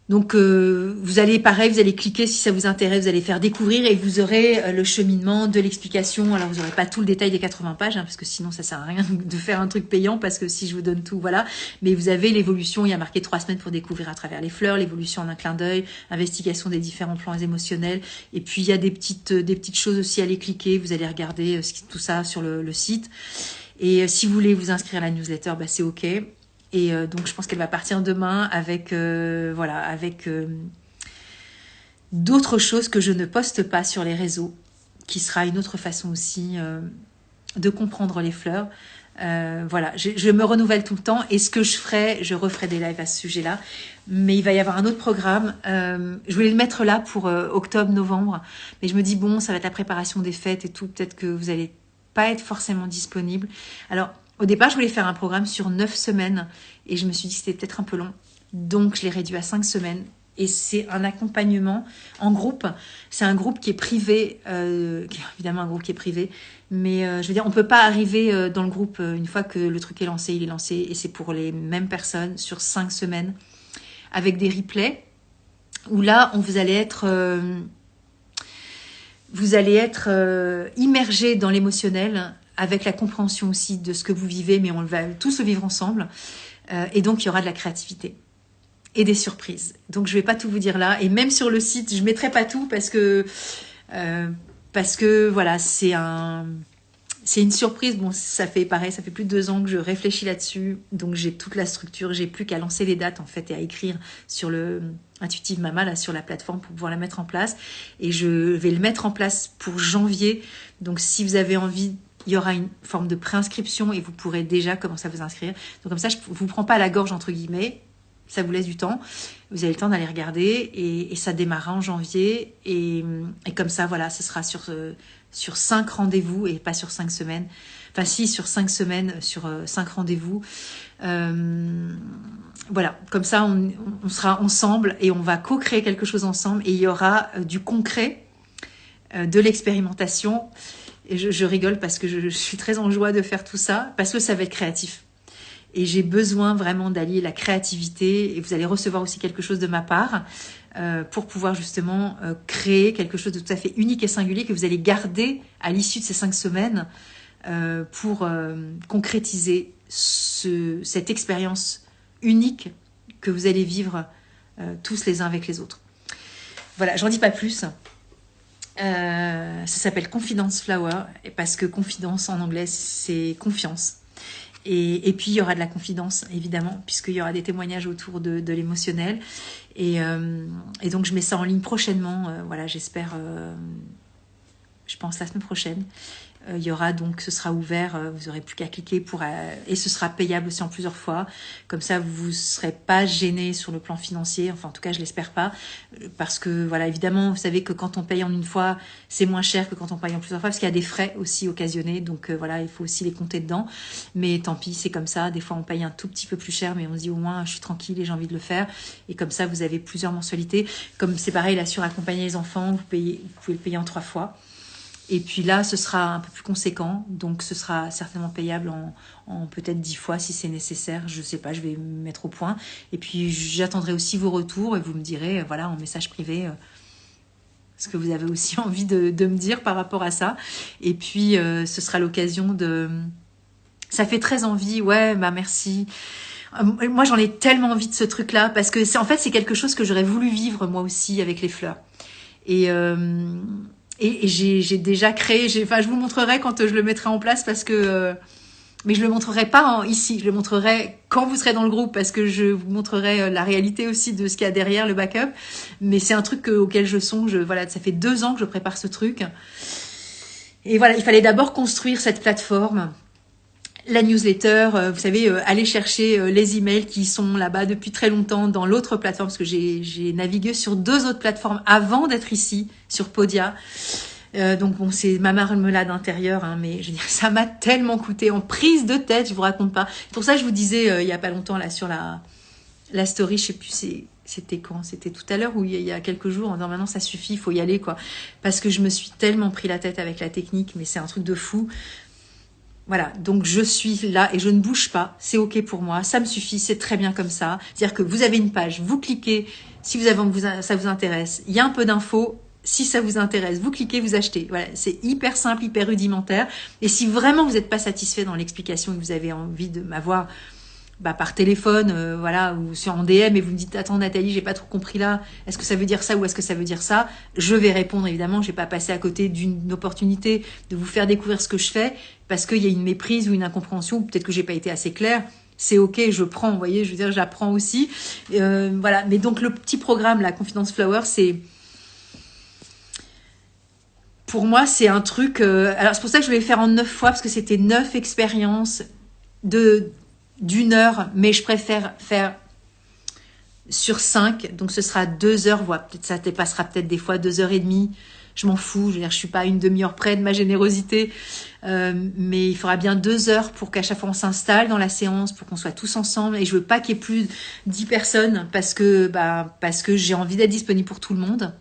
Donc, vous allez, pareil, vous allez cliquer si ça vous intéresse, vous allez faire découvrir et vous aurez le cheminement de l'explication. Alors, vous n'aurez pas tout le détail des 80 pages, hein, parce que sinon, ça sert à rien de faire un truc payant, parce que si je vous donne tout, voilà. Mais vous avez l'évolution, il y a marqué 3 semaines pour découvrir à travers les fleurs, l'évolution en un clin d'œil, investigation des différents plans émotionnels. Et puis, il y a des petites choses aussi à aller cliquer. Vous allez regarder tout ça sur le site. Et si vous voulez vous inscrire à la newsletter, bah, c'est OK. Et donc, je pense qu'elle va partir demain avec, voilà, avec d'autres choses que je ne poste pas sur les réseaux, qui sera une autre façon aussi de comprendre les fleurs. Voilà, je me renouvelle tout le temps et ce que je ferai, je referai des lives à ce sujet-là. Mais il va y avoir un autre programme. Je voulais le mettre là pour octobre, novembre. Mais je me dis, bon, ça va être la préparation des fêtes et tout. Peut-être que vous n'allez pas être forcément disponible. Alors, au départ, je voulais faire un programme sur 9 semaines et je me suis dit que c'était peut-être un peu long. Donc, je l'ai réduit à 5 semaines. Et c'est un accompagnement en groupe. C'est un groupe qui est privé, évidemment un groupe qui est privé. Mais je veux dire, on ne peut pas arriver dans le groupe une fois que le truc est lancé, il est lancé. Et c'est pour les mêmes personnes sur 5 semaines avec des replays où là, vous allez être immergé dans l'émotionnel, avec la compréhension aussi de ce que vous vivez, mais on va tous le vivre ensemble. Et donc, il y aura de la créativité et des surprises. Donc, je ne vais pas tout vous dire là. Et même sur le site, je ne mettrai pas tout parce que voilà, c'est une surprise. Bon, ça fait pareil, ça fait plus de 2 ans que je réfléchis là-dessus. Donc, j'ai toute la structure. J'ai plus qu'à lancer les dates, en fait, et à écrire sur le Intuitive Mama, là, sur la plateforme pour pouvoir la mettre en place. Et je vais le mettre en place pour janvier. Donc, si vous avez envie, il y aura une forme de préinscription et vous pourrez déjà commencer à vous inscrire. Donc, comme ça, je ne vous prends pas à la gorge, entre guillemets. Ça vous laisse du temps. Vous avez le temps d'aller regarder et ça démarrera en janvier. Et comme ça, voilà, ce sera sur 5 rendez-vous et pas sur 5 semaines. Enfin, si, sur 5 semaines, sur 5 rendez-vous. Voilà, comme ça, on sera ensemble et on va co-créer quelque chose ensemble. Et il y aura du concret, de l'expérimentation. Et je rigole parce que je suis très en joie de faire tout ça, parce que ça va être créatif. Et j'ai besoin vraiment d'allier la créativité. Et vous allez recevoir aussi quelque chose de ma part pour pouvoir justement créer quelque chose de tout à fait unique et singulier que vous allez garder à l'issue de ces 5 semaines pour concrétiser cette expérience unique que vous allez vivre tous les uns avec les autres. Voilà, j'en dis pas plus. Ça s'appelle Confidence Flower parce que confidence en anglais, c'est confiance. Et puis, il y aura de la confidence, évidemment, puisqu'il y aura des témoignages autour de l'émotionnel. Et donc, je mets ça en ligne prochainement. Voilà, j'espère, je pense, la semaine prochaine. Il y aura donc, ce sera ouvert, vous n'aurez plus qu'à cliquer et ce sera payable aussi en plusieurs fois. Comme ça, vous ne serez pas gêné sur le plan financier. Enfin, en tout cas, je l'espère pas. Parce que, voilà, évidemment, vous savez que quand on paye en une fois, c'est moins cher que quand on paye en plusieurs fois, parce qu'il y a des frais aussi occasionnés. Donc, voilà, il faut aussi les compter dedans. Mais tant pis, c'est comme ça. Des fois, on paye un tout petit peu plus cher, mais on se dit au moins, je suis tranquille et j'ai envie de le faire. Et comme ça, vous avez plusieurs mensualités. Comme c'est pareil, là, sur accompagner les enfants, vous pouvez le payer en 3 fois. Et puis là, ce sera un peu plus conséquent, donc ce sera certainement payable en peut-être 10 fois si c'est nécessaire. Je sais pas, je vais me mettre au point. Et puis j'attendrai aussi vos retours et vous me direz, voilà, en message privé, ce que vous avez aussi envie de me dire par rapport à ça. Et puis ce sera l'occasion de... Ça fait très envie, ouais, bah merci. Moi, j'en ai tellement envie de ce truc-là parce que en fait, c'est quelque chose que j'aurais voulu vivre moi aussi avec les fleurs. Et j'ai déjà créé, enfin, je vous montrerai quand je le mettrai en place parce que... mais je le montrerai pas ici, je le montrerai quand vous serez dans le groupe parce que je vous montrerai la réalité aussi de ce qu'il y a derrière le backup. Mais c'est un truc auquel je songe, voilà, ça fait 2 ans que je prépare ce truc. Et voilà, il fallait d'abord construire cette plateforme. La newsletter, vous savez, aller chercher les emails qui sont là-bas depuis très longtemps dans l'autre plateforme, parce que j'ai navigué sur 2 autres plateformes avant d'être ici, sur Podia. Donc bon, c'est ma marmelade intérieure, hein, mais je veux dire, ça m'a tellement coûté en prise de tête, je vous raconte pas. C'est pour ça que je vous disais il y a pas longtemps là sur la story, je sais plus c'était quand, c'était tout à l'heure ou il y a quelques jours en disant maintenant ça suffit, il faut y aller quoi, parce que je me suis tellement pris la tête avec la technique, mais c'est un truc de fou. Voilà, donc je suis là et je ne bouge pas, c'est ok pour moi, ça me suffit, c'est très bien comme ça. C'est-à-dire que vous avez une page, vous cliquez, si ça vous intéresse, il y a un peu d'infos, si ça vous intéresse, vous cliquez, vous achetez. Voilà, c'est hyper simple, hyper rudimentaire. Et si vraiment vous n'êtes pas satisfait dans l'explication et que vous avez envie de m'avoir par téléphone, voilà, ou sur en DM et vous me dites attends Nathalie, j'ai pas trop compris là, est-ce que ça veut dire ça ou est-ce que ça veut dire ça, je vais répondre évidemment, je vais pas passer à côté d'une opportunité de vous faire découvrir ce que je fais parce qu'il y a une méprise ou une incompréhension ou peut-être que j'ai pas été assez claire. C'est ok, je prends, vous voyez, je veux dire, j'apprends aussi. Voilà, mais donc le petit programme, la Confidence Flower, c'est... Pour moi, c'est un truc... alors c'est pour ça que je vais le faire en 9 fois parce que c'était 9 expériences d'une heure, mais je préfère faire sur 5, donc ce sera 2 heures, voilà, peut-être ça dépassera peut-être des fois 2h30, je m'en fous, je veux dire, je suis pas à une demi-heure près de ma générosité, mais il faudra bien 2 heures pour qu'à chaque fois on s'installe dans la séance, pour qu'on soit tous ensemble, et je veux pas qu'il y ait plus de 10 personnes, parce que j'ai envie d'être disponible pour tout le monde.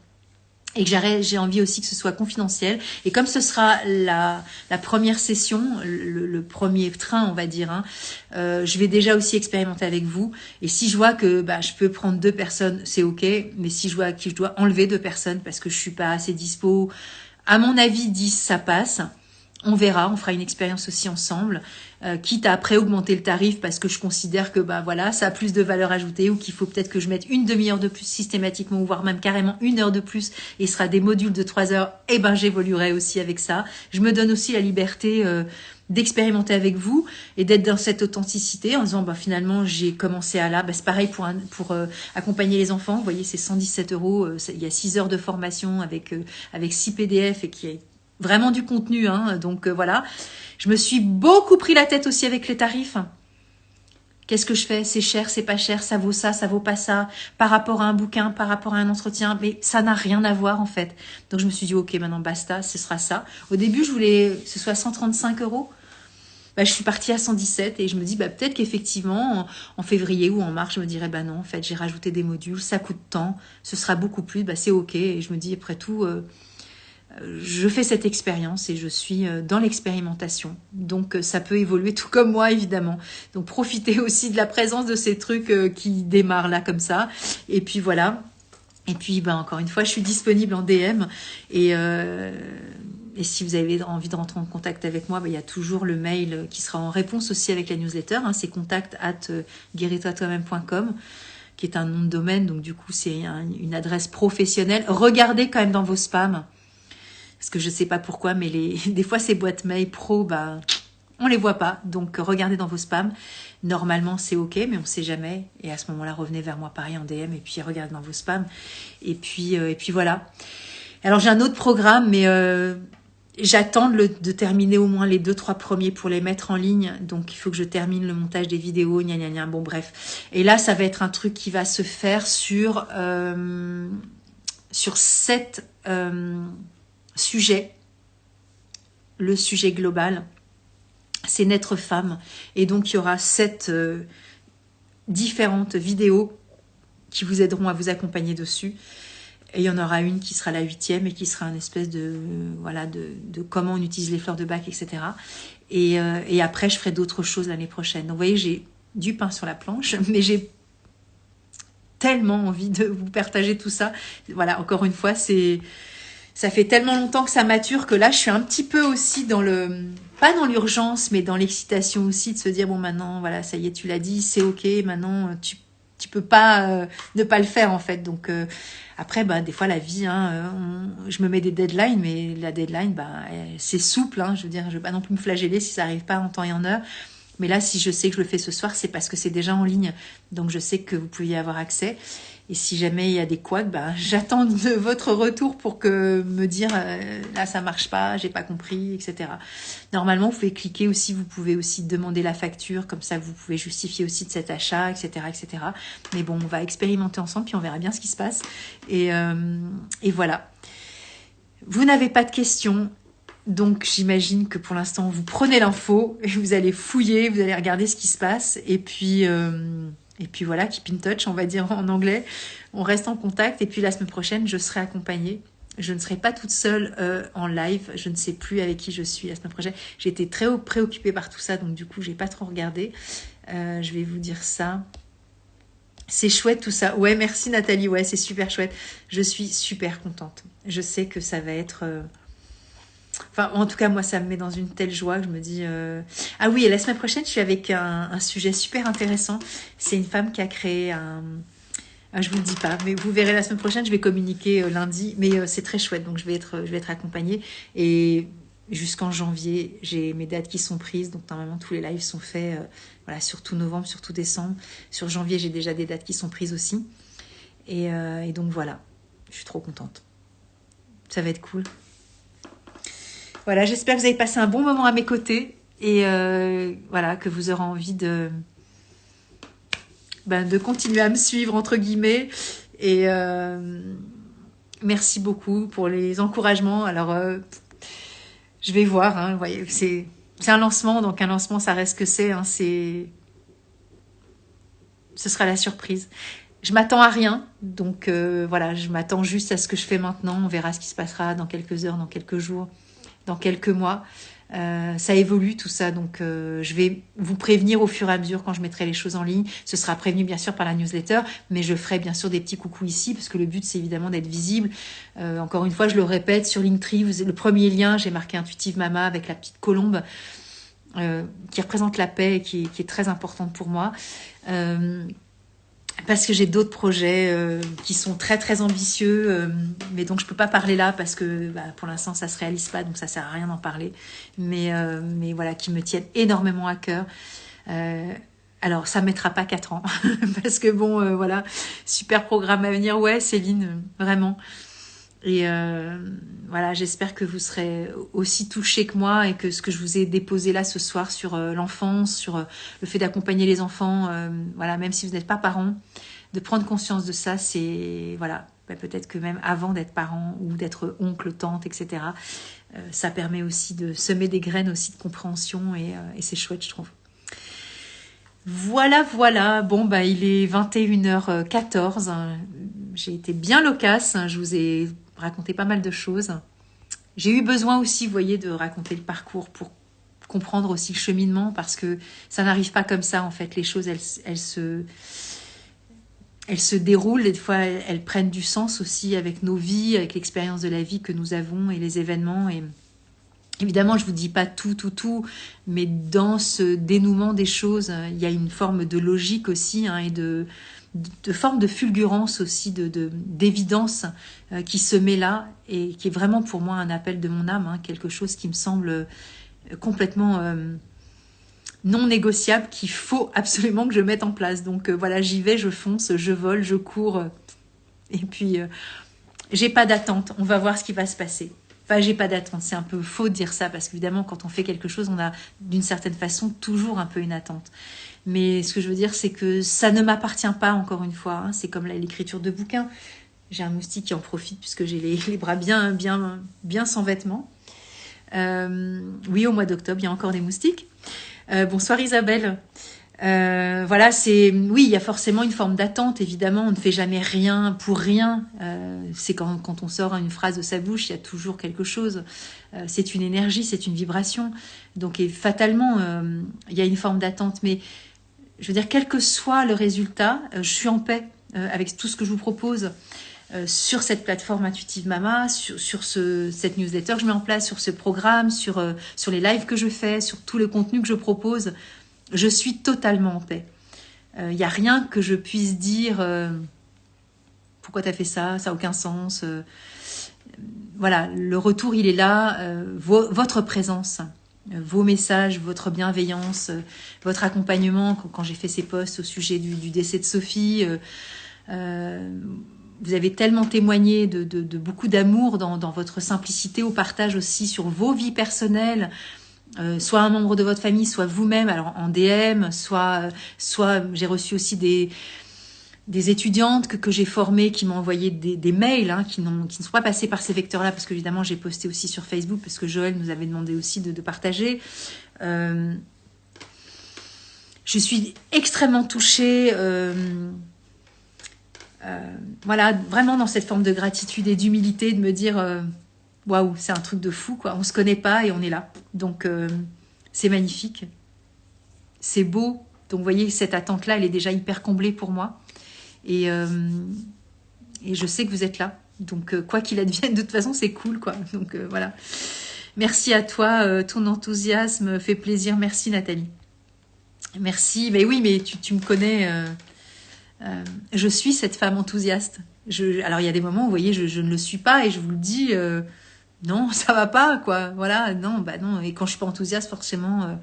Et que j'ai envie aussi que ce soit confidentiel. Et comme ce sera la première session, le premier train, on va dire, hein, je vais déjà aussi expérimenter avec vous. Et si je vois que je peux prendre 2 personnes, c'est ok. Mais si je vois que je dois enlever 2 personnes parce que je suis pas assez dispo, à mon avis, 10, ça passe. On verra, on fera une expérience aussi ensemble, quitte à après augmenter le tarif parce que je considère que voilà, ça a plus de valeur ajoutée ou qu'il faut peut-être que je mette une demi-heure de plus systématiquement ou voire même carrément 1 heure de plus et ce sera des modules de 3 heures, et j'évoluerai aussi avec ça. Je me donne aussi la liberté d'expérimenter avec vous et d'être dans cette authenticité en disant finalement j'ai commencé à là, c'est pareil pour accompagner les enfants, vous voyez c'est 117 €, il y a 6 heures de formation avec 6 PDF et qui est vraiment du contenu, hein, donc voilà. Je me suis beaucoup pris la tête aussi avec les tarifs. Qu'est-ce que je fais? C'est cher, c'est pas cher, ça vaut pas ça, par rapport à un bouquin, par rapport à un entretien, mais ça n'a rien à voir en fait. Donc je me suis dit, ok, maintenant basta, ce sera ça. Au début, je voulais que ce soit 135 €. Je suis partie à 117 et je me dis, peut-être qu'effectivement, en février ou en mars, je me dirais, non, en fait, j'ai rajouté des modules, ça coûte tant, ce sera beaucoup plus, c'est ok. Et je me dis, après tout... je fais cette expérience et je suis dans l'expérimentation. Donc, ça peut évoluer tout comme moi, évidemment. Donc, profitez aussi de la présence de ces trucs qui démarrent là, comme ça. Et puis, voilà. Et puis, encore une fois, je suis disponible en DM. Et si vous avez envie de rentrer en contact avec moi, il y a toujours le mail qui sera en réponse aussi avec la newsletter. Hein, c'est contact@guéris-toi-même.com qui est un nom de domaine. Donc, du coup, c'est une adresse professionnelle. Regardez quand même dans vos spams. Parce que je sais pas pourquoi, mais des fois ces boîtes mail pro, on les voit pas. Donc regardez dans vos spams. Normalement c'est ok, mais on sait jamais. Et à ce moment-là, revenez vers moi pareil en DM et puis regardez dans vos spams. Et puis voilà. Alors j'ai un autre programme, mais j'attends de terminer au moins les 2-3 premiers pour les mettre en ligne. Donc il faut que je termine le montage des vidéos, gna gna gna. Bon bref. Et là ça va être un truc qui va se faire sur 7 sujets. Le sujet global, c'est naître femme. Et donc, il y aura 7 différentes vidéos qui vous aideront à vous accompagner dessus. Et il y en aura une qui sera la 8e et qui sera une espèce de comment on utilise les fleurs de bac, etc. Et après, je ferai d'autres choses l'année prochaine. Donc, vous voyez, j'ai du pain sur la planche, mais j'ai tellement envie de vous partager tout ça. Voilà, encore une fois, ça fait tellement longtemps que ça mature que là, je suis un petit peu aussi pas dans l'urgence, mais dans l'excitation aussi de se dire, bon, maintenant, voilà, ça y est, tu l'as dit, c'est ok, maintenant, tu peux pas ne pas le faire, en fait. Donc, après, bah, des fois, la vie, je me mets des deadlines, mais la deadline, bah, c'est souple, je veux dire, je vais pas non plus me flageller si ça arrive pas en temps et en heure. Mais là, si je sais que je le fais ce soir, c'est parce que c'est déjà en ligne. Donc, je sais que vous pouvez y avoir accès. Et si jamais il y a des couacs, ben, j'attends de votre retour pour me dire là ça marche pas, j'ai pas compris, etc. Normalement, vous pouvez cliquer aussi, vous pouvez aussi demander la facture, comme ça vous pouvez justifier aussi de cet achat, etc., etc. Mais bon, on va expérimenter ensemble, puis on verra bien ce qui se passe. Et voilà. Vous n'avez pas de questions. Donc j'imagine que pour l'instant vous prenez l'info, et vous allez fouiller, vous allez regarder ce qui se passe, et puis voilà, keep in touch, on va dire en anglais. On reste en contact, et puis la semaine prochaine, je serai accompagnée. Je ne serai pas toute seule en live, je ne sais plus avec qui je suis la semaine prochaine. J'ai été très préoccupée par tout ça, donc du coup j'ai pas trop regardé. Je vais vous dire ça. C'est chouette tout ça. Ouais, merci Nathalie, ouais, c'est super chouette. Je suis super contente. Je sais que ça va être... Enfin, en tout cas, moi, ça me met dans une telle joie que je me dis... Ah oui, et la semaine prochaine, je suis avec un sujet super intéressant. C'est une femme qui a créé un... je vous le dis pas, mais vous verrez la semaine prochaine, je vais communiquer lundi. Mais c'est très chouette, donc je vais être accompagnée. Et jusqu'en janvier, j'ai mes dates qui sont prises. Donc normalement, tous les lives sont faits, voilà, surtout novembre, surtout décembre. Sur janvier, j'ai déjà des dates qui sont prises aussi. Et donc voilà, je suis trop contente. Ça va être cool. Voilà, j'espère que vous avez passé un bon moment à mes côtés et voilà, que vous aurez envie de continuer à me suivre, entre guillemets. Et merci beaucoup pour les encouragements. Alors, je vais voir, vous voyez, c'est un lancement, donc un lancement, ça reste ce que c'est. Ce sera la surprise. Je m'attends à rien, donc voilà, je m'attends juste à ce que je fais maintenant. On verra ce qui se passera dans quelques heures, dans quelques jours, dans quelques mois. Ça évolue tout ça, donc je vais vous prévenir au fur et à mesure quand je mettrai les choses en ligne. Ce sera prévenu bien sûr par la newsletter, mais je ferai bien sûr des petits coucous ici, parce que le but c'est évidemment d'être visible. Encore une fois, je le répète, sur Linktree, le premier lien, j'ai marqué Intuitive Mama avec la petite colombe qui représente la paix et qui est très importante pour moi. Parce que j'ai d'autres projets qui sont très très ambitieux, mais donc je peux pas parler là parce que pour l'instant ça se réalise pas, donc ça sert à rien d'en parler. Mais voilà, qui me tiennent énormément à cœur. Alors ça mettra pas 4 ans parce que bon voilà, super programme à venir. Ouais Céline, vraiment. Et voilà, j'espère que vous serez aussi touchés que moi et que ce que je vous ai déposé là ce soir sur l'enfance, sur le fait d'accompagner les enfants, voilà, même si vous n'êtes pas parents, de prendre conscience de ça, c'est voilà, peut-être que même avant d'être parent ou d'être oncle, tante, etc., ça permet aussi de semer des graines aussi de compréhension et c'est chouette, je trouve. Voilà, bon il est 21h14, j'ai été bien loquace, je vous ai raconté pas mal de choses. J'ai eu besoin aussi, vous voyez, de raconter le parcours pour comprendre aussi le cheminement, parce que ça n'arrive pas comme ça en fait, les choses elles se déroulent, et des fois elles prennent du sens aussi avec nos vies, avec l'expérience de la vie que nous avons et les événements. Et évidemment, je vous dis pas tout, mais dans ce dénouement des choses, il y a une forme de logique aussi, et de forme de fulgurance aussi, d'évidence qui se met là et qui est vraiment pour moi un appel de mon âme, quelque chose qui me semble complètement non négociables qu'il faut absolument que je mette en place. Donc voilà, j'y vais, je fonce, je vole, je cours. Et puis, j'ai pas d'attente. On va voir ce qui va se passer. Enfin, j'ai pas d'attente. C'est un peu faux de dire ça parce qu'évidemment, quand on fait quelque chose, on a d'une certaine façon toujours un peu une attente. Mais ce que je veux dire, c'est que ça ne m'appartient pas, encore une fois. Hein. C'est comme l'écriture de bouquins. J'ai un moustique qui en profite puisque j'ai les bras bien sans vêtements. Oui, au mois d'octobre, il y a encore des moustiques. Bonsoir Isabelle. Voilà, oui, il y a forcément une forme d'attente, évidemment, on ne fait jamais rien pour rien. C'est quand on sort une phrase de sa bouche, il y a toujours quelque chose. C'est une énergie, c'est une vibration. Donc, et fatalement, il y a une forme d'attente. Mais je veux dire, quel que soit le résultat, je suis en paix avec tout ce que je vous propose. Sur cette plateforme Intuitive Mama, sur cette newsletter que je mets en place, sur ce programme, sur les lives que je fais, sur tout le contenu que je propose, je suis totalement en paix. Il n'y a rien que je puisse dire pourquoi tu as fait ça, ça n'a aucun sens. Voilà, le retour, il est là. Votre présence, vos messages, votre bienveillance, votre accompagnement, quand j'ai fait ces posts au sujet du décès de Sophie, vous avez tellement témoigné de beaucoup d'amour dans votre simplicité au partage aussi sur vos vies personnelles, soit un membre de votre famille, soit vous-même, alors en DM, soit j'ai reçu aussi des étudiantes que j'ai formées, qui m'ont envoyé des mails, hein, qui ne sont pas passés par ces vecteurs-là, parce qu'évidemment j'ai posté aussi sur Facebook, parce que Joël nous avait demandé aussi de partager. Je suis extrêmement touchée, voilà, vraiment dans cette forme de gratitude et d'humilité, de me dire waouh, c'est un truc de fou, quoi. On se connaît pas et on est là. Donc c'est magnifique, c'est beau. Donc vous voyez, cette attente-là, elle est déjà hyper comblée pour moi. Et je sais que vous êtes là. Donc quoi qu'il advienne, de toute façon, c'est cool, quoi. Donc voilà. Merci à toi, ton enthousiasme fait plaisir. Merci Nathalie. Merci. Mais oui, mais tu me connais. Je suis cette femme enthousiaste. Alors il y a des moments où, vous voyez, je ne le suis pas et je vous le dis, non, ça va pas, quoi. Voilà, non, bah non. Et quand je suis pas enthousiaste, forcément.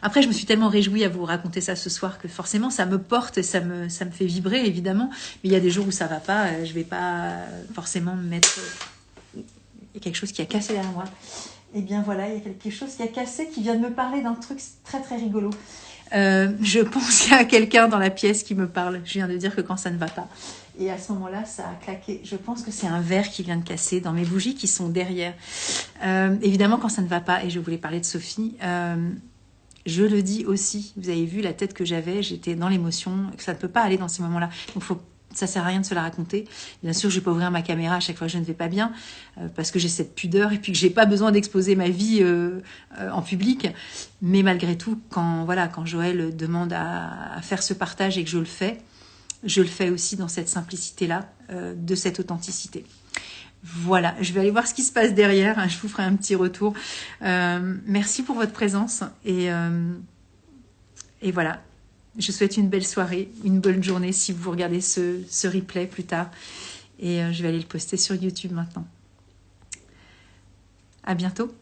Après, je me suis tellement réjouie à vous raconter ça ce soir que forcément, ça me porte et ça me fait vibrer, évidemment. Mais il y a des jours où ça va pas. Je vais pas forcément me mettre. Il y a quelque chose qui a cassé derrière moi. Eh bien voilà, il y a quelque chose qui a cassé, qui vient de me parler d'un truc très très rigolo. Je pense qu'il y a quelqu'un dans la pièce qui me parle. Je viens de dire que quand ça ne va pas. Et à ce moment-là, ça a claqué. Je pense que c'est un verre qui vient de casser dans mes bougies qui sont derrière. Évidemment, quand ça ne va pas, et je voulais parler de Sophie, je le dis aussi. Vous avez vu la tête que j'avais, j'étais dans l'émotion, que ça ne peut pas aller dans ces moments-là. Donc, ça sert à rien de se la raconter. Bien sûr, je vais pas ouvrir ma caméra à chaque fois que je ne vais pas bien, parce que j'ai cette pudeur et puis que j'ai pas besoin d'exposer ma vie en public. Mais malgré tout, quand Joël demande à faire ce partage et que je le fais aussi dans cette simplicité-là, de cette authenticité. Voilà, je vais aller voir ce qui se passe derrière. Hein, je vous ferai un petit retour. Merci pour votre présence et voilà. Je souhaite une belle soirée, une bonne journée si vous regardez ce replay plus tard. Et je vais aller le poster sur YouTube maintenant. À bientôt.